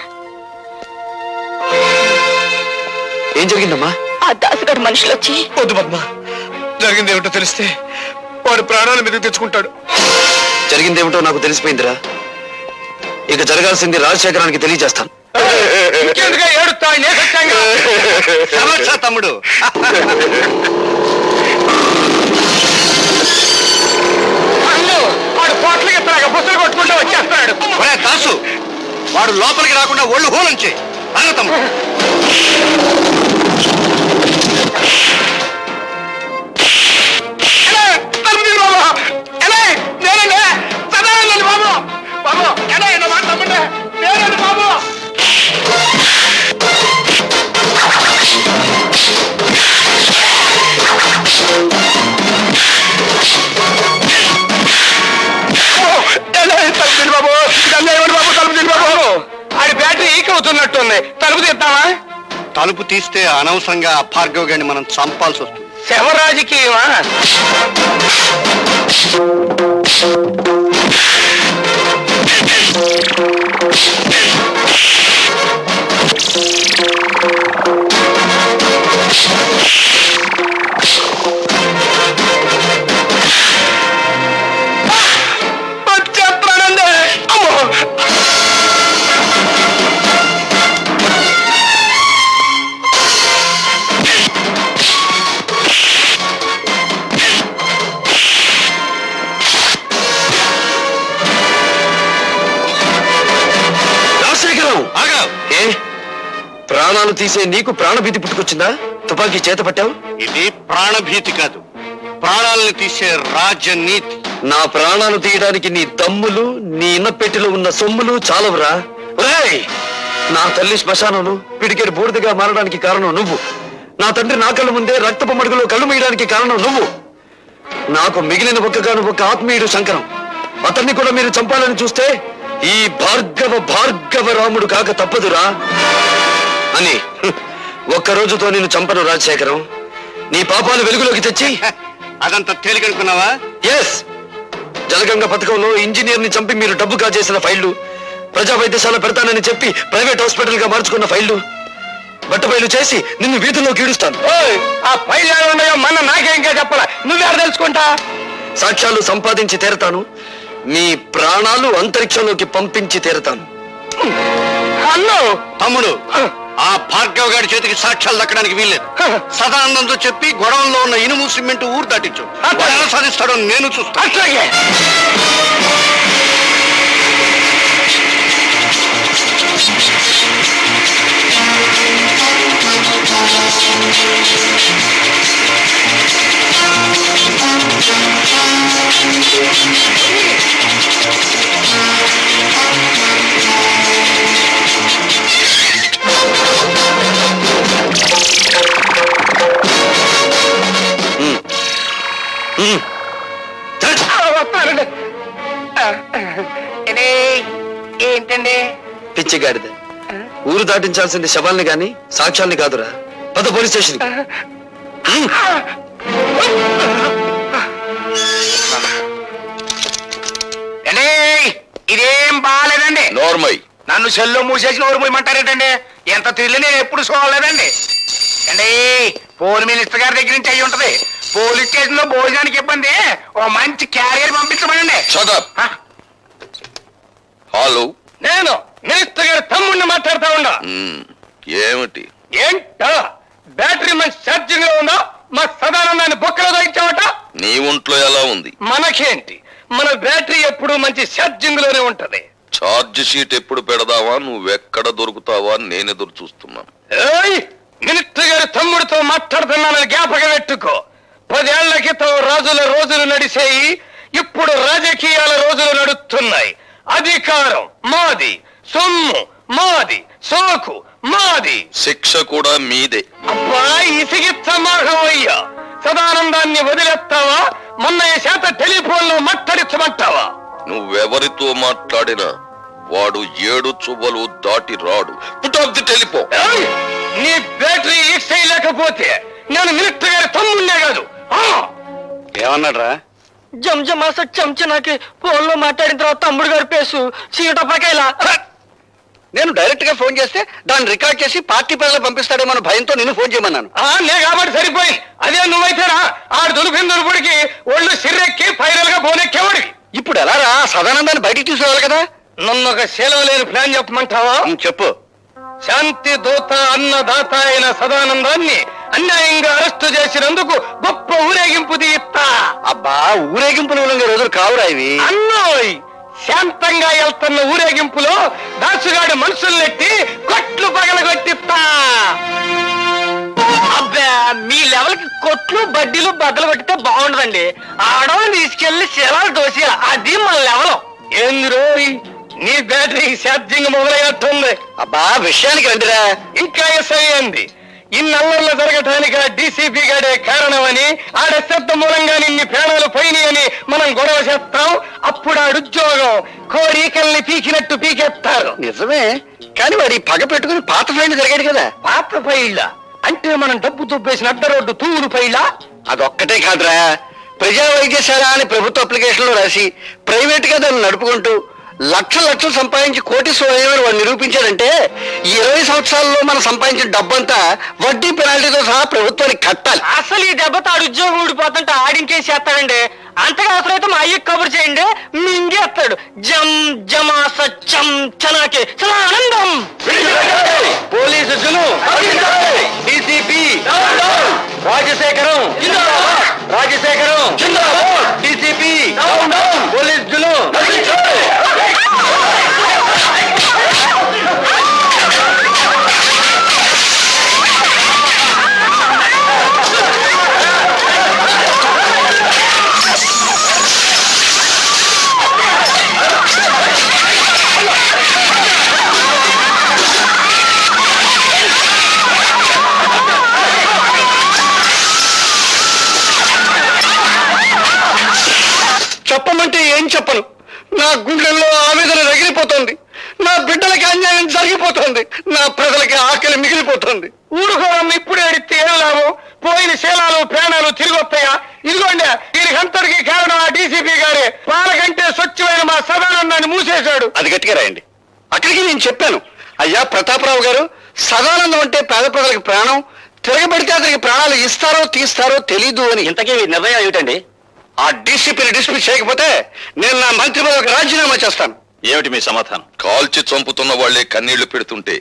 ఏం జరిగిందమ్మా? ఆ దాసుగారు మనుషులు వచ్చి. వద్దు పద్మ, జరిగిందేమిటో తెలిస్తే వాడు ప్రాణాల మీదకి తెచ్చుకుంటాడు. జరిగిందేమిటో నాకు తెలిసిపోయిందిరా. ఇక జరగాల్సింది రాజశేఖరానికి తెలియజేస్తాను. ఇంకెందుగా ఏడుస్తా? తమ్ముడు, వాడు పోట్లకి ఎత్తలాగా బుసలు కొట్టుకుంటూ వచ్చేస్తున్నాడు. దాసు, వాడు లోపలికి రాకుండా ఒళ్ళు హోలంచే తమ్ముడు. ఆడి బ్యాటరీ ఈక్ అవుతున్నట్టుంది. తలుపు తీద్దామా? తలుపు తీస్తే అనవసరంగా భార్గవ్ గారిని మనం చంపాల్సి వస్తుంది. శవ రాజకీయమా? ప్రాణాలు తీసే నీకు ప్రాణభీతి పుట్టుకొచ్చిందా? తుపాకీ చేత పట్టావు. ఇది ప్రాణభీతి కాదు, ప్రాణాలను తీసే రాజనీతి. నా ప్రాణాలు తీయడానికి నీ దమ్ములు, నీ ఇన్నపెట్టిలో ఉన్న సొమ్ములు చాలవురా. ఒరేయ్, నా తల్లి శ్మశానంలో పిడికెడు బూడిదగా మారడానికి కారణం నువ్వు. నా తండ్రి నా కళ్ళ ముందే రక్తపు మడుగులో కళ్ళు మీయడానికి కారణం నువ్వు. నాకు మిగిలిన ఒక్క ఆత్మీయుడు శంకరం. అతన్ని కూడా మీరు చంపాలని చూస్తే ఈ భార్గవ రాముడు కాక తప్పదురా అని ఒక్క రోజుతో నేను చంపను రాజశేఖరం. నీ పాపాలు వెలుగులోకి తెచ్చి అదంతా తేలికనుకున్నావా? ఎస్, జలగంగ పథకంలో ఇంజనీర్ ని చంపి మీరు డబ్బు కాజేసిన ఫైళ్లు, ప్రజా వైద్యశాల పెడతానని చెప్పి ప్రైవేట్ హాస్పిటల్ గా మార్చుకున్న ఫైళ్లు బట్టబయలు చేసి నిన్ను వీధుల్లోకి ఈడుస్తాను. ఆ ఫైల్ ఉన్నాయో మన నాకే ఇంకా చెప్పాలా, నువ్వెవరు తెలుసుకుంటా? సాక్ష్యాలు సంపాదించి తీరతాను. మీ ప్రాణాలు అంతరిక్షంలోకి పంపించి తీరతాను. అన్ను తమ్ముడు, ఆ భార్గవ్ గారి చేతికి సాక్ష్యాలు దక్కడానికి వీల్లేదు. సదానందంతో చెప్పి గొడవల్లో ఉన్న ఇనుము సిమెంట్ ఊరు దాటించు. ఎలా సాధిస్తాడో నేను చూస్తాను. అట్లాగే. వస్తానండి. ఏంటండి? పిచ్చిగాడిద, ఊరు దాటించాల్సింది శవాల్ని గాని సాక్ష్యాల్ని కాదురా. పద పోలీస్ స్టేషన్. ఇదేం బాగాలేదండి. నోర్మై, నన్ను సెల్లో మూసేసి నోరు మూయమంటారేటండి? ఎంత తిరిగి నేను ఎప్పుడు చూడలేదండి. అండి, పోలీస్ మినిస్టర్ గారి దగ్గర నుంచి అయ్యి ఉంటది. పోలీస్ స్టేషన్ లో భోజనానికి ఇబ్బంది, ఓ మంచి క్యారియర్ పంపించమనండి. Shut up. హలో, నేను మినిస్టర్ గారి తమ్ముడిని మాట్లాడుతా ఉన్నా. ఏమిటి? ఏంటా బ్యాటరీ మంచి ఛార్జింగ్ లో ఉందా? మా సదానందాన్ని బొక్కలో దొరికించావట. నీ ఒంట్లో ఎలా ఉంది? మనకేంటి, మన బ్యాటరీ ఎప్పుడు మంచి ఛార్జింగ్ లోనే ఉంటది. ఛార్జ్ షీట్ ఎప్పుడు పెడదావా, నువ్వెక్కడ దొరుకుతావా నేను ఎదురు చూస్తున్నాను. ఏయ్, మినిస్టర్ గారి తమ్ముడితో మాట్లాడుతున్నానని జ్ఞాపకం పెట్టుకో. 10 ఏళ్ల క్రితం రాజుల రోజులు నడిచేయి, ఇప్పుడు రాజకీయాల రోజులు నడుస్తున్నాయి. అధికారం మాది, సొమ్ము మాది, సోకు మాది, శిక్ష కూడా మీదే. అబ్బా ఇసిగిచ్చమాహవయ్యా. సదానందాన్ని వదిలేస్తావా? మొన్న చేత టెలిఫోన్ లో మాట్లాడించమంటావా? నువ్వెవరితో మాట్లాడినా వాడు 7 చువ్వలు దాటి రాడు. Put off the telephone. ఏయ్, నీ బ్యాటరీ ఈక్స్ చేయలేకపోతే నేను మినిస్టర్ గారి తమ్ముడినే కాదు. ఏమన్నాడ్రా? జంజమాస చెంచనాకి ఫోన్ లో మాట్లాడిన తర్వాత తమ్ముడు గారి పేసు చీటపకాయలా. నేను డైరెక్ట్ గా ఫోన్ చేస్తే దాన్ని రికార్డ్ చేసి పార్టీ ప్రజలకు పంపిస్తాడేమో భయంతో నిన్ను ఫోన్ చేయమన్నాను. నే కాబట్టి సరిపోయి. అదే నువ్వైతేనా ఆడు దులిపిన దులుపుడికి ఒళ్ళు సిర్రెక్కి ఫైనల్ గా బోనెక్కేవాడివి. ఇప్పుడు ఎలా రా సదానందాన్ని బయటికి తీసుకురావాలి కదా. నన్ను ఒక సెలవు లేని ప్లాన్ చెప్పమంటావా? చెప్పు. శాంతి దూత అన్నదాత అయిన సదానందాన్ని అన్యాయంగా అరెస్టు చేసినందుకు గొప్ప ఊరేగింపు తీస్తా. అబ్బా, ఊరేగింపులు రోజులు కావురా ఇవి. అన్నోయ్, శాంతంగా వెళ్తున్న ఊరేగింపులో దాసుగాడి మనుషుల్నెట్టి కొట్లు పగలగొట్టిస్తా. అబ్బా, మీ లెవెల్ కి కొట్లు బడ్డీలు బద్దలు కొట్టితే బాగుండదండి. ఆడవాళ్ళని తీసుకెళ్లి శిలాలు దోసేయాలి, అది మన లెవెల్. ఏంది రోయ్, నీ బ్యాటరీ ఛార్జింగ్ మొదలైనట్టుంది. అబ్బా, విషయానికి రండిరా. ఇంకా ఎస్ఐ అయింది. ఇన్నల్లర్లు జరగటానికి డీసీపీ గాడే కారణమని, ఆడ శబ్ద మూలంగా నిన్ని ప్రాణాలు పోయినాయని మనం గొడవ చేస్తాం. అప్పుడు ఆడుద్యోగం కోరికల్ని పీకినట్టు పీకెత్తారు. నిజమే, కానీ వాడి పగ పెట్టుకుని పాత ఫైల్ జరిగాడు కదా. పాత ఫైళ్ళ అంటే మనం డబ్బు దుబ్బేసిన అడ్డ రోడ్డు తూరు ఫైళ్ళ. అదొక్కటే కాదురా, ప్రజా వైద్యశాల అని ప్రభుత్వ అప్లికేషన్ లో రాసి ప్రైవేట్ గా దాన్ని నడుపుకుంటూ లక్షలు సంపాదించి కోటీశ్వరయ్యని వాడు నిరూపించాడంటే 20 సంవత్సరాల్లో మనం సంపాదించిన డబ్బంతా వడ్డీ పెనాల్టీతో సహా ప్రభుత్వానికి కట్టాలి. అసలు ఈ దెబ్బతో ఆడు ఉద్యోగం ఊడిపోతుంటే ఆడించేసేస్తాడండి. అంతగా అవసరమైతే మా అయ్యకి కబురు చేయండి, మింగేస్తాడు. జం జమాస చం చనాకే ఆనందం. Police DCP Rajasekharam DCP police జులు. ఏం చెప్పను. నా గుండెల్లో ఆవేదన రగిలిపోతుంది. నా బిడ్డలకి అన్యాయం జరిగిపోతుంది. నా ప్రజలకి ఆకలి మిగిలిపోతుంది. ఊరుకోవడం ఇప్పుడే అడిగితే ఏం లాభం? పోయిన శీలాలు ప్రాణాలు తిరిగి వస్తాయా? ఇదిగోండి, దీనికంతటికి కారణం ఆ డీసీపీ గారే. వాళ్ళకంటే స్వచ్ఛమైన మా సదానందాన్ని మూసేశాడు. అది గట్టిగా రాయండి. అక్కడికి నేను చెప్పాను, అయ్యా ప్రతాపరావు గారు, సదానందం అంటే పేద ప్రజలకు ప్రాణం, తిరగబడితే అతనికి ప్రాణాలు ఇస్తారో తీస్తారో తెలీదు అని. ఇంతకీ నిర్ణయం ఏమిటండి? ఆ డీసీపీని డిస్మిస్ చేయకపోతే నేను నా మంత్రి పదవికి రాజీనామా చేస్తాను. ఏమిటి మీ సమాధానం? కాల్చి చంపుతున్న వాళ్లే కన్నీళ్లు పెడుతుంటే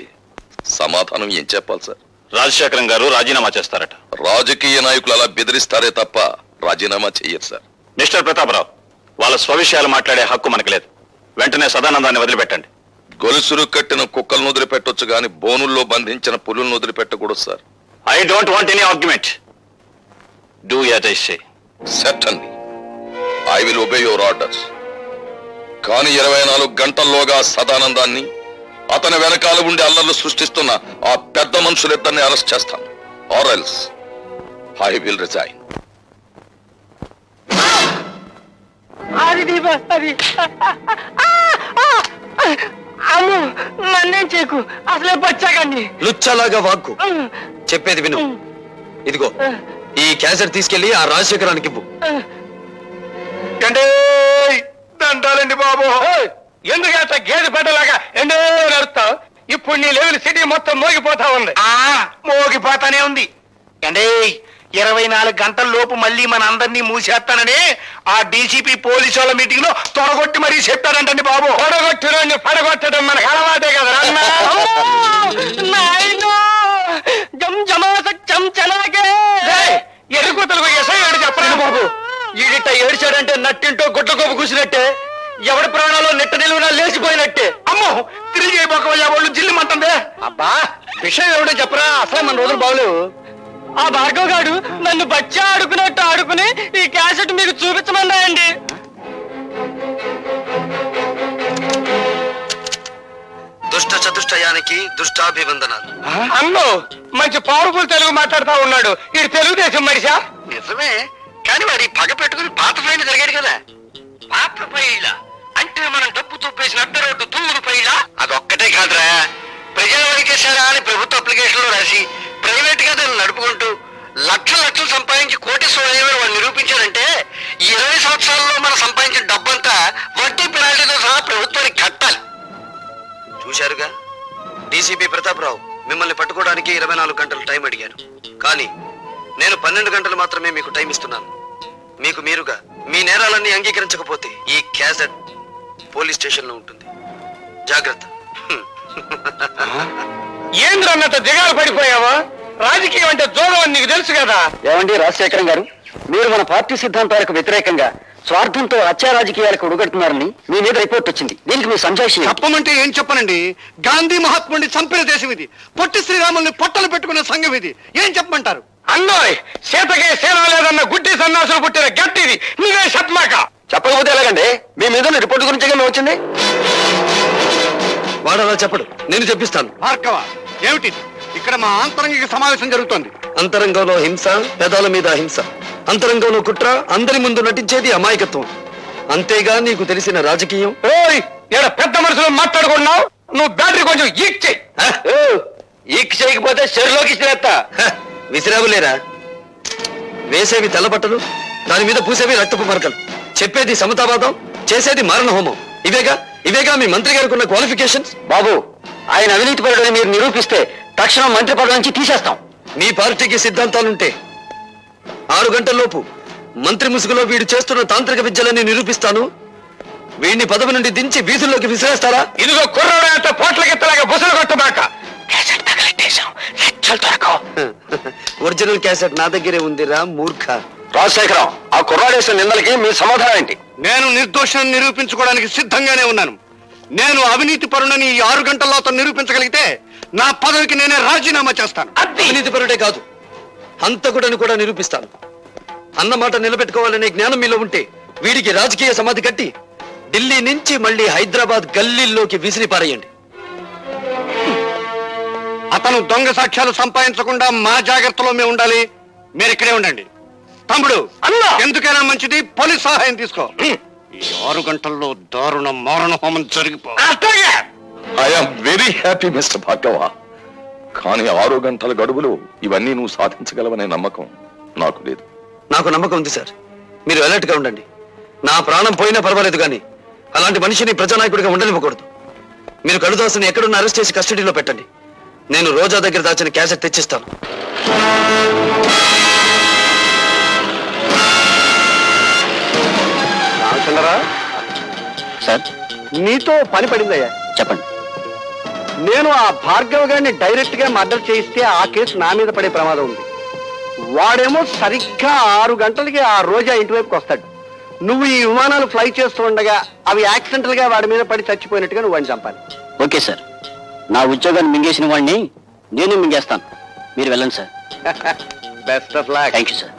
సమాధానం ఏం చెప్పాలి సార్? రాజశేఖరం గారు రాజీనామా చేస్తారట. రాజకీయ నాయకులు అలా బెదిరిస్తారే తప్ప రాజీనామా చెయ్యరు సార్. మిస్టర్ ప్రతాపరావు, వాళ్ళ స్వవిషయాలు మాట్లాడే హక్కు మనకు లేదు. వెంటనే సదానందాన్ని వదిలిపెట్టండి. గొలుసులు కట్టిన కుక్కలను వదిలిపెట్టొచ్చు గాని బోనుల్లో బంధించిన పులులను వదిలిపెట్టకూడదు sir. I don't want any argument. Do as I say. Certainly. I will obey your orders. కానీ 24 గంటల్లోగా సదానందాన్ని, అతని వెనకాల ఉండి అల్లర్లు సృష్టిస్తున్న ఆ పెద్ద మనుషులిద్దరిని అరెస్ట్ చేస్తాను. Or else I will resign. అమ్ము, నన్నేం చేయకు. అసలే బచ్చాకండి. లుచ్చలాగా వాక్కు. చెప్పేది విను. ఇదిగో ఈ క్యాసెట్ తీసుకెళ్లి ఆ రాజశేఖరానికి ఇవ్వు. దండాలండి బాబు. ఎందుకు అట్లా గేదె పెట్టలాగా ఎండో నడుస్తావు? ఇప్పుడు నీ లెవెల్ సిటీ మొత్తం మోగిపోతా ఉంది. మోగిపోతానే ఉంది. అంటే 24 గంటల లోపు మళ్ళీ మన అందరినీ మూసేస్తానని ఆ డీసీపీ పోలీసు వాళ్ళ మీటింగ్ లో తొడగొట్టి మరీ చెప్పారంటండి బాబు. తొడగొట్టిన పడగొట్టడం మనకు అలవాటే కదా. ఎరుగుతలకు ఎసయ్యాడు చెప్పండి బాబు. ఈడిట ఏడ్చాడంటే నట్టింటో గుడ్ల కోపు కూసినట్టే, ఎవడి ప్రాణాలు నెట్ట నిలువునా లేచిపోయినట్టే. అమ్మో, తిరిగి అయిపోకవయ్యా, వాళ్ళు జిల్లుమంటుందే. అబ్బా, విషయం ఎవడో చెప్పరా? అసలే మన రోజులు బాగలేవు. ఆ భార్గవ్ గారు నన్ను బచ్చా ఆడుకున్నట్టు ఆడుకుని ఈ క్యాసెట్ మీకు చూపించమన్నాయండి. దుష్ట చతుష్టయానికి దుష్టాభివందనాలు. అన్నో, మంచి పవర్ఫుల్ తెలుగు మాట్లాడుతా ఉన్నాడు. ఇది తెలుగుదేశం మనిషా? నిజమే, కానీ వాడి పగ పెట్టుకుని పాత ఫైల్ జరిగాడు కదా. పాత్ర పైళ్ళ అంటే మనం డబ్బు తొప్పేసిన అడ్డ రోడ్డు తూరు పైళ్ళ. అదొక్కటే కాదురా, ప్రజల వరకేసారా అని ప్రభుత్వ అప్లికేషన్ లో రాసి ప్రైవేట్ గా దాన్ని నడుపుకుంటూ లక్షలు సంపాదించి కోటేశ్వరయ్య వాడు నిరూపించారంటే 20 సంవత్సరాల్లో మనం సంపాదించిన డబ్బంతా వడ్డీ పెనాల్టీతో సహా ప్రభుత్వానికి కట్టాలి. చూశారుగా, డీసీపీ ప్రతాపరావు మిమ్మల్ని పట్టుకోవడానికి 24 గంటలు టైం అడిగాను. కానీ నేను 12 గంటలు మాత్రమే మీకు టైం ఇస్తున్నాను. మీకు మీరుగా మీ నేరాలన్నీ అంగీకరించకపోతే ఈ క్యాసెట్ పోలీస్ స్టేషన్ లో ఉంటుంది. జాగ్రత్త. ఏంద్రన్నంత దిగాలు పడిపోయావా? రాజకీయం అంటే జోగం అని నీకు తెలుసు కదా. ఏమండి రాజశేఖరం గారు, మీరు మన పార్టీ సిద్ధాంతాలకు వ్యతిరేకంగా స్వార్థంతో హత్యా రాజకీయాలకు ఉడగడుతున్నారని మీ మీద రిపోర్ట్ వచ్చింది. దీనికి మీ సంజాషి చెప్పమంటే ఏం చెప్పనండి? గాంధీ మహాత్ముడిని చంపిన దేశం ఇది. పొట్టి శ్రీరాముల్ని పొట్టలు పెట్టుకున్న సంఘం ఇది. ఏం చెప్పమంటారు? అన్నోయ్, సీతకే సేన లేదన్న గుడ్డి సన్నాసులు పుట్టిన గట్టిది. నువ్వే చెప్పమాక. చెప్పకపోతే ఎలాగండి? మీ మీద రిపోర్ట్ గురించి మేము వచ్చింది. వాడు అలా చెప్పడు, నేను చెప్పిస్తాను. భార్గవ, ఏమిటిది? ఇక్కడ మా ఆంతరంగిక సమావేశం జరుగుతోంది. అంతరంగంలో హింస, పెదాల మీద హింస. అంతరంగంలో కుట్ర, అందరి ముందు నటించేది అమాయకత్వం. అంతేగా నీకు తెలిసిన రాజకీయం? ఓయ్, ఇక్కడ పెద్ద మనుషులు మాట్లాడుకున్నావు. నువ్వు బ్యాటరీ కొంచెం ఈక్ చెయ్యి. ఈక్ చేయకపోతే చెరులోకి ఇచ్చిరేస్తా. విసిరావులేరా? వేసేవి తెల్లబట్టలు, దాని మీద పూసేవి రక్తపు మరకలు. చెప్పేది సమతావాదం, చేసేది మారణ హోమం. ఇవేగా మీ మంత్రి గారికి ఉన్న క్వాలిఫికేషన్స్. బాబు, ఆయన అవినీతి పరుడని మీరు నిరూపిస్తే తక్షణం మంత్రి పదవి నుంచి తీసేస్తాం. మీ పార్టీకి సిద్ధాంతాలుంటే 6 గంటల్లోపు మంత్రి ముసుగులో వీడు చేస్తున్న తాంత్రిక విద్యలని నిరూపిస్తాను. వీడిని పదవి నుండి దించి వీధుల్లోకి విసిరేస్తారా? ఇదిగో కుర్రాడు అంత పోట్లకెత్తలాగా బుసలు కొట్టబాక. ఒరిజినల్ క్యాసెట్ నా దగ్గరే ఉందిరా మూర్ఖ. రాజశేఖరం, ఆ కుర్రాడేసిన నిందలకి మీ సమాధానం ఏంటి? నేను నిర్దోషాన్ని నిరూపించుకోవడానికి సిద్ధంగానే ఉన్నాను. నేను అవినీతి పరుడని ఈ 6 గంటల్లో అతను నిరూపించగలిగితే నా పదవికి నేనే రాజీనామా చేస్తాను. అవినీతి పరుడే కాదు, హంతకుడని కూడా నిరూపిస్తాను. అన్నమాట నిలబెట్టుకోవాలనే జ్ఞానం మీలో ఉంటే వీడికి రాజకీయ సమాధి కట్టి ఢిల్లీ నుంచి మళ్ళీ హైదరాబాద్ గల్లీల్లోకి విసిరి పారేయండి. అతను దొంగ సాక్ష్యాలు సంపాదించకుండా మా జాగ్రత్తలో మేము ఉండాలి. మీరు ఇక్కడే ఉండండి. తమ్ముడు, అన్నా, ఎందుకైనా మంచిది పోలీస్ సహాయం తీసుకో. ఈ 6 గంటల్లో దారుణ మారణ హోమం జరిగిపో. I'm very happy mister Bhargava. కానీ 6 గంటల గడువులో ఇవన్నీ నువ్వు సాధించగలవనే నమ్మకం నాకు లేదు. నాకు నమ్మకం ఉంది సార్. మీరు అలర్ట్ గా ఉండండి. నా ప్రాణం పోయినా పర్వాలేదు కానీ అలాంటి మనిషిని ప్రజానాయకుడిగా ఉండనివ్వకూడదు. మీరు కడుదాసుని ఎక్కడున్న అరెస్ట్ చేసి కస్టడీలో పెట్టండి. నేను రోజా దగ్గర దాచిన క్యాసెట్ తెచ్చిస్తాను. సార్, నీతో పని పడిందయ్యా. చెప్పండి. నేను ఆ భార్గవ్ గారిని డైరెక్ట్ గా మర్డర్ చేయిస్తే ఆ కేసు నా మీద పడే ప్రమాదం ఉంది. వాడేమో సరిగ్గా 6 గంటలకి ఆ రోజా ఇంటి వైపుకి వస్తాడు. నువ్వు ఈ విమానాలు ఫ్లై చేస్తూ ఉండగా అవి యాక్సిడెంటల్ గా వాడి మీద పడి చచ్చిపోయినట్టుగా నువ్వు వాడిని చంపాలి. Okay sir. నా ఉద్యోగాన్ని మింగేసిన వాడిని నేను మింగేస్తాను. మీరు వెళ్ళండి sir. Best of luck. Thank you sir.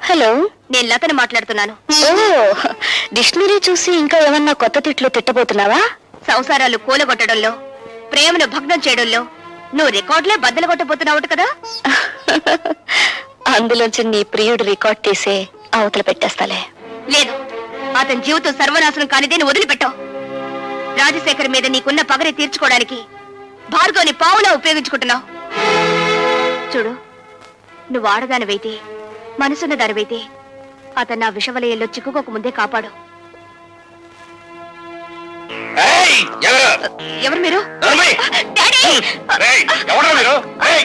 Hello, నేను లతని మాట్లాడుతున్నాను. ఓ, డిక్షనరీ చూసి ఇంకా ఏమన్నా కొత్త తిట్లు తిట్టబోతున్నావా? సంసారాలు కూలగొట్టడంలో, ప్రేమను భగ్నం చేయడంలో నువ్వు రికార్డులే బద్దలు కొట్టబోతున్నావు కదా. అందులోంచి నీ ప్రియుడు రికార్డ్ తీసే అవతల పెట్టేస్తాలే. లేదు, అతని జీవితం సర్వనాశనం కానిదే నువ్వు వదిలిపెట్టావు. రాజశేఖర్ మీద నీకున్న పగని తీర్చుకోవడానికి భార్గవ్ని పావులా ఉపయోగించుకుంటున్నావు. చూడు, నువ్వు ఆడదానివైతే, మనసున్న దానివైతే అతను నా విషవలయంలో చిక్కుకోక ముందే కాపాడు. ఎవరు మీరు? డాడీ! ఎవరు మీరు? డాడీ!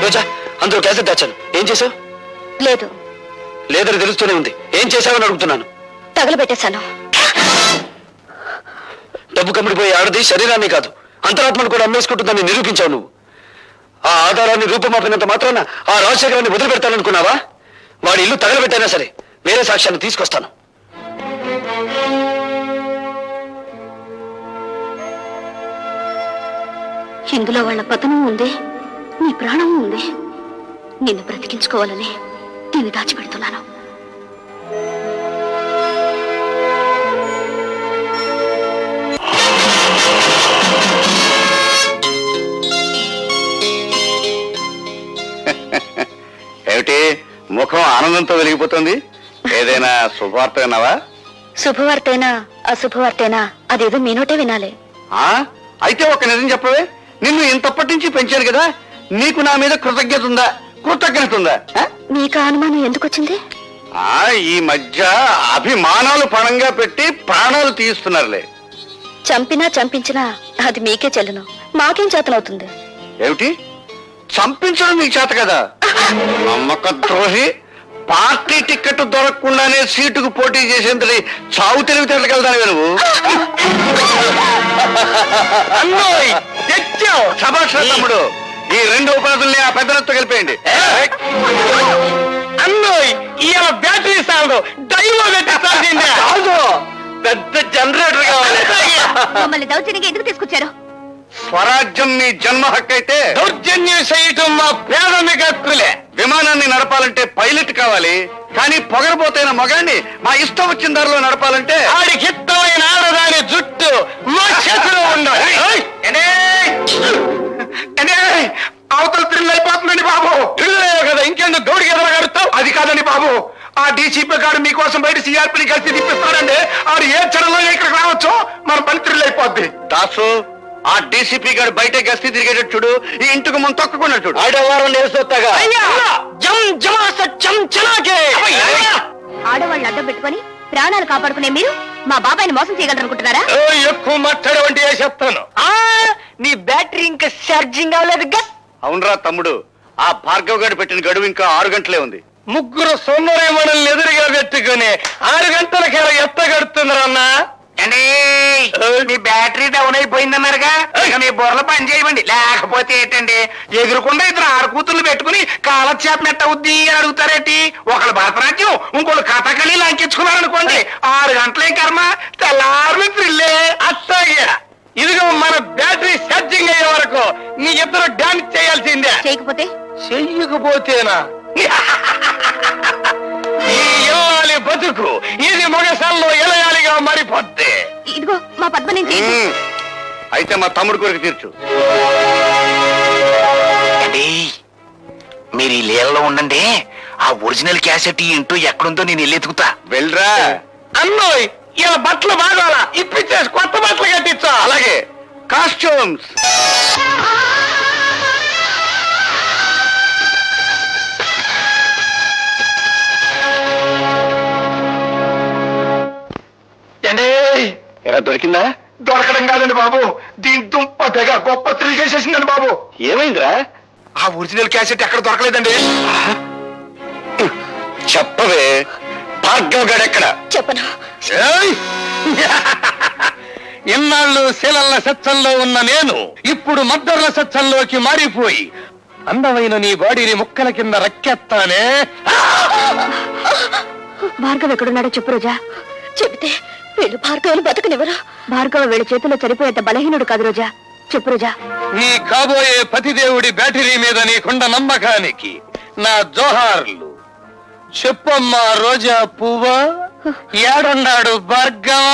రోజా, అందులో క్యాసెట్ దాచాను. ఏం చేసావు? లేదు, లేదని తెలుస్తూనే ఉంది. ఏం చేశావని అడుగుతున్నాను. తగలబెట్టేశాను. డబ్బు కమ్మిడిపోయే ఆడది శరీరాన్ని కాదు, అంతరాత్మను కూడా అమ్మేసుకుంటుందని నిరూపించావు నువ్వు. ఆ ఆధారాన్ని రూపమాపినంత మాత్రాన ఆ రాజశేఖరాన్ని వదిలిపెడతాననుకున్నావా? వాడి ఇల్లు తగలబెట్టైనా సరే వేరే సాక్ష్యాన్ని తీసుకొస్తాను. ఇందులో వాళ్ళ పతనం ఉంది, నీ ప్రాణం ఉంది. నిన్ను బ్రతికించుకోవాలని దీన్ని దాచిపెడుతున్నాను. ఏమిటి ముఖం ఆనందంతో వెలిగిపోతుంది? ఏదైనా శుభవార్త విన్నావా? శుభవార్తైనా అశుభవార్తైనా అదేదో మీనోటే వినాలి. అయితే ఒక నిజం చెప్పవే. నిన్ను ఇంతప్పటి నుంచి పెంచాను కదా, నీకు నా మీద కృతజ్ఞత ఉందా? కృతజ్ఞత ఉందా? నీకు అనుమానం ఎందుకు వచ్చింది? ఈ మధ్య అభిమానాలు పణంగా పెట్టి ప్రాణాలు తీస్తున్నారులే. చంపినా చంపించినా అది మీకే చెల్లును, మాకేం చేతనవుతుంది? ఏమిటి, చంపించడం నీకు చేత కదా? నమ్మక ద్రోహి. పార్టీ టికెట్ దొరకకుండానే సీటుకు పోటీ చేసేంతటి చావు తెలివితేటకెళ్తాను నువ్వు. శభాష్ తమ్ముడు. ఈ 2 ఉపాధుల్ని ఆ పెద్దలతో కలిపేయండి. అన్నోయ్, ఇవాళ బ్యాటరీ సాగు డైవో పెట్టాల్సిందే. పెద్ద జనరేటర్ కావాలి. మమ్మల్ని దౌర్జన్యంగా ఎందుకు తీసుకొచ్చారు? స్వరాజ్యం మీ జన్మ హక్కు అయితే దౌర్జన్యం చేయటం మా ప్రాథమిక హక్కులే. విమానాన్ని నడపాలంటే పైలట్ కావాలి, కానీ పొగరబోతైన మగాన్ని మా ఇష్టం వచ్చిన దారిలో నడపాలంటే ఆడికి ఇష్టమైన ఆడదాని జుట్టు మా చేతిలో ఉండాలి. అవతల థ్రిల్ అయిపోతుందండి బాబు. థ్రిల్ కదా, ఇంకెందుకు గౌడికి ఎదరగడుతావు? అది కాదండి బాబు, ఆ డీసీపీ గారు మీకోసం బయట సిఆర్పీని కలిసి తిప్పిస్తాడండి. ఆడు ఏ క్షణంలో ఇక్కడికి రావచ్చు, మన పని థ్రిల్ అయిపోద్ది. దాసు, ఆ డీసీపీ గారు బయట గస్తీ తిరిగేటట్టు చూడు, ఈ ఇంటికి ముందు తొక్కకుండా చూడు. ఆడవారం నేర్చుతాగా ఆడవాళ్ళు అడ్డం పెట్టుకొని ప్రాణాలు కాపాడుకునే మీరు మా బాబాయిని మోసం చేయగలరనుకుంటున్నారా? ఎక్కువ మాట్లాడే వంటి చెప్తాను. నీ బ్యాటరీ ఇంకా ఛార్జింగ్ అవ్వలేదు. అవునరా తమ్ముడు, ఆ భార్గవ్ గారు పెట్టిన గడువు ఇంకా 6 గంటలే ఉంది. ముగ్గురు సోమరే మనల్ని ఎదురుగా పెట్టుకుని 6 గంటలకి ఎత్తగడుతున్నారన్నా. మీ బ్యాటరీ డౌన్ అయిపోయిందన్నారుగా, ఇక మీ బుర్రలు పని చేయమండి. లేకపోతే ఏంటండి, ఎదురుకుండా 2 ఆడకూతుర్లు పెట్టుకుని కాలక్షేపం ఎట్టవుద్ది అని అడుగుతారేంటి? ఒకళ్ళు భరతనాట్యం, ఇంకోళ్ళు కథకళి లంకించుకున్నారనుకోండి, 6 గంటలే కర్మ, తెల్లారులు థ్రిల్లే. అట్లాగే ఇదిగో మన బ్యాటరీ ఛార్జింగ్ అయ్యే వరకు నీ ఇద్దరు డాన్స్ చేయాల్సిందే. చేయకపోతే చెయ్యకపోతేనా ఈ ఎలయాలి బతుకు ఇది మొగసాల్లో ఎలయాలిగా మారిపోద్ది. ఇదిగో మా పద్మ నుంచి అయితే మా తమ్ముడు కోరిక తీర్చు. మీరు ఈ లీలలో ఉండండి, ఆ ఒరిజినల్ క్యాసెట్ ఈ ఇంటూ ఎక్కడుందో నేను వెళ్ళి ఎతుకుతా. వెళ్ళరా అన్నోయ్ ఇలా బట్టలు బాగాలా ఇప్పించేసి కొత్త బట్టలు కట్టించా. అలాగే కాస్ట్యూమ్స్. ఎలా దొరికిందా? దొరకడం కాదండి బాబు, దీని దుంప తెగ గొప్ప థ్రిల్ చేసేసిందండి బాబు. ఏమైందిరా? ఆ ఒరిజినల్ క్యాసెట్ ఎక్కడ దొరకలేదండి. చెప్పవే, భార్గవ్ గడెక్కడ? చెప్పను. ఇన్నాళ్ళు శీలల్ల సత్సంలో ఉన్న నేను ఇప్పుడు మద్దర్ల సత్సంలోకి మారిపోయి అందమైన నీ బాడీని ముక్కల కింద రక్కెత్తానే. భార్గవ్ ఎక్కడున్నాడో చెప్పు రోజా. చెబితే వీళ్ళు భార్గవులు బతకనివ్వరు. భార్గవ వీళ్ళ చేతిలో చనిపోయేంత బలహీనుడు కాదు రోజా. చెప్పు రోజా. నీ కాబోయే పతిదేవుడి బ్యాటరీ మీద నీకుండ నమ్మకానికి నా జోహార్లు. చెప్పమ్మా రోజా పువ్వా, ఏడున్నాడు భార్గవ?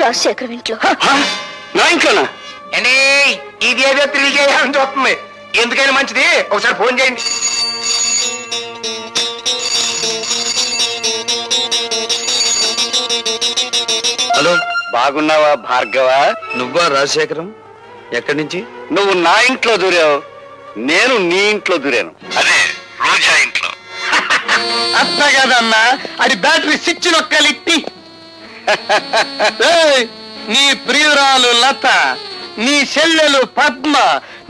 రాజశేఖరం ఇంట్లో. నా ఇంట్లోనా? ఇది ఏదో థ్రిల్ చేయాలని చూస్తుంది. ఎందుకైనా మంచిది ఒకసారి ఫోన్ చేయండి. హలో, బాగున్నావా భార్గవ? నువ్వా రాజశేఖరం? ఎక్కడి నుంచి? నువ్వు నా ఇంట్లో దూరావు, నేను నీ ఇంట్లో దూరాను. అదే రోజా ఇంట్లో. అత్త కదన్నా, అది బ్యాటరీ స్విచ్ నొక్కలిట్టి. ఏయ్, నీ ప్రియురాలు లత, నీ చెల్లెలు పద్మ,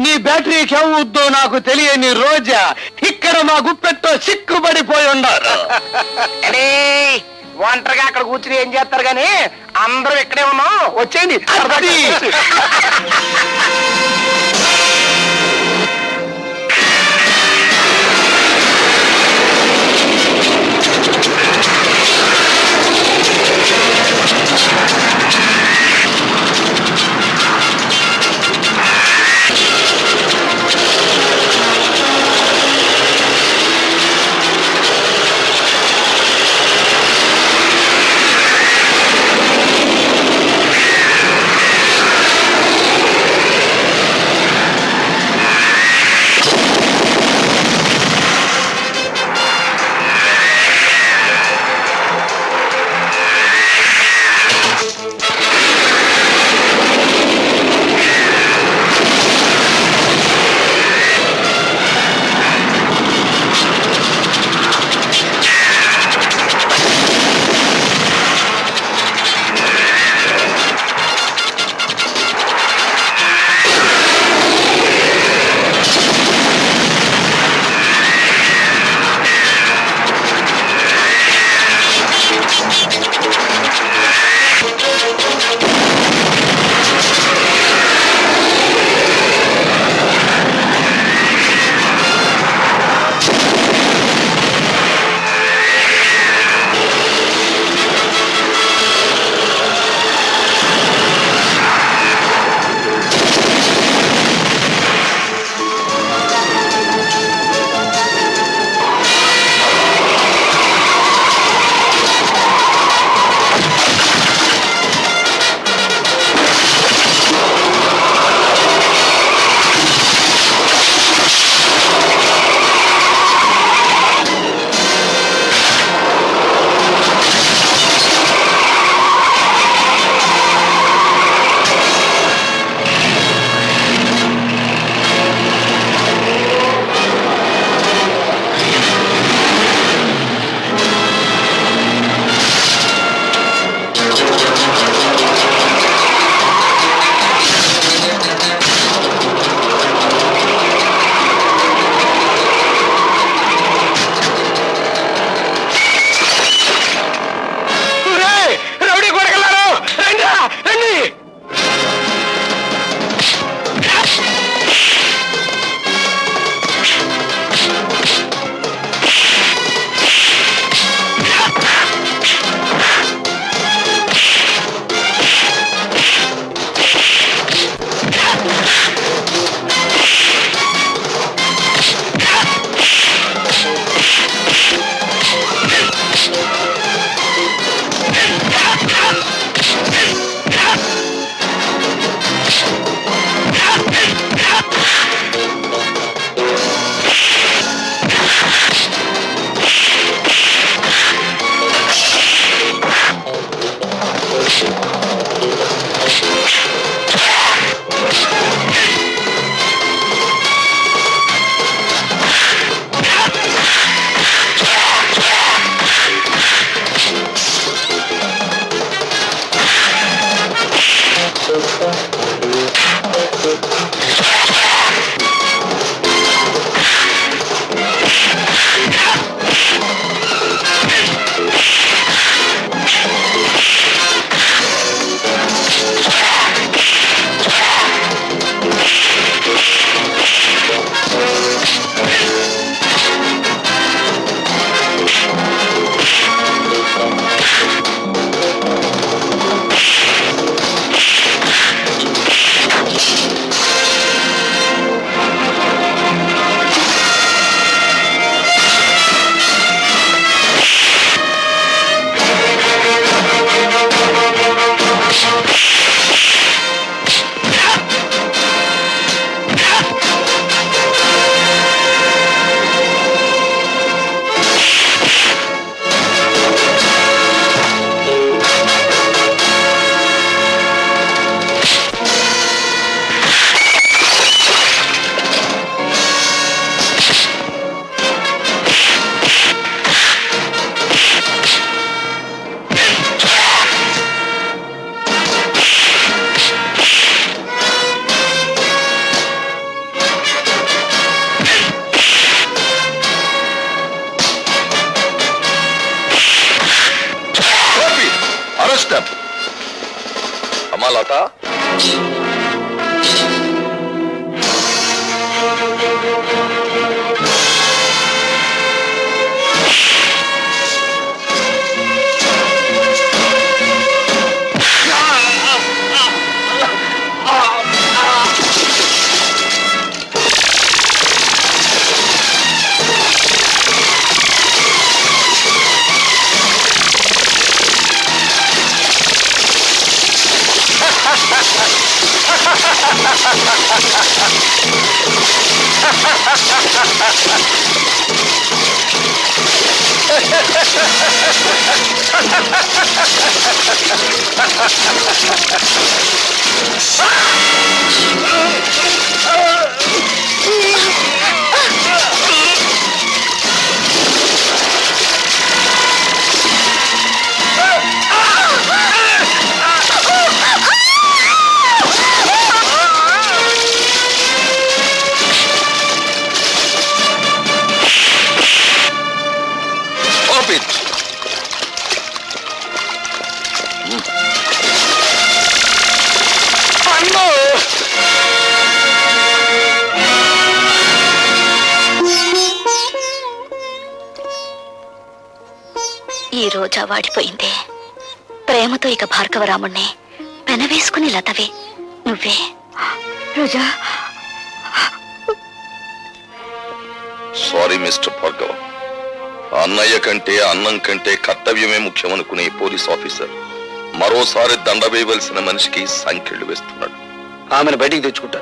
నీ బ్యాటరీకి అవుద్దో నాకు తెలియని రోజా ఇక్కడ మా గుప్పెట్టో సిక్కుబడిపోయి ఉన్నారు. ఒంటరిగా అక్కడ కూర్చుని ఏం చేస్తారు గానీ అందరూ ఇక్కడే ఉన్నాం, వచ్చేయండి. తాత. Stop it! ఈ రోజా వాడిపోయిందే. ప్రేమతో ఇక భార్గవరాముణ్ణి పెనవేసుకుని లతవే నువ్వే. రోజా, సారీ మిస్టర్ భార్గవ. అన్నయ్య కంటే అన్నం కంటే కర్తవ్యమే ముఖ్యమనుకునే పోలీస్ ఆఫీసర్ మరోసారి దండ వేయవలసిన మనిషికి సంఖ్యలు వేస్తున్నాడు. ఆమెను బయటికి తెచ్చుకుంటాను.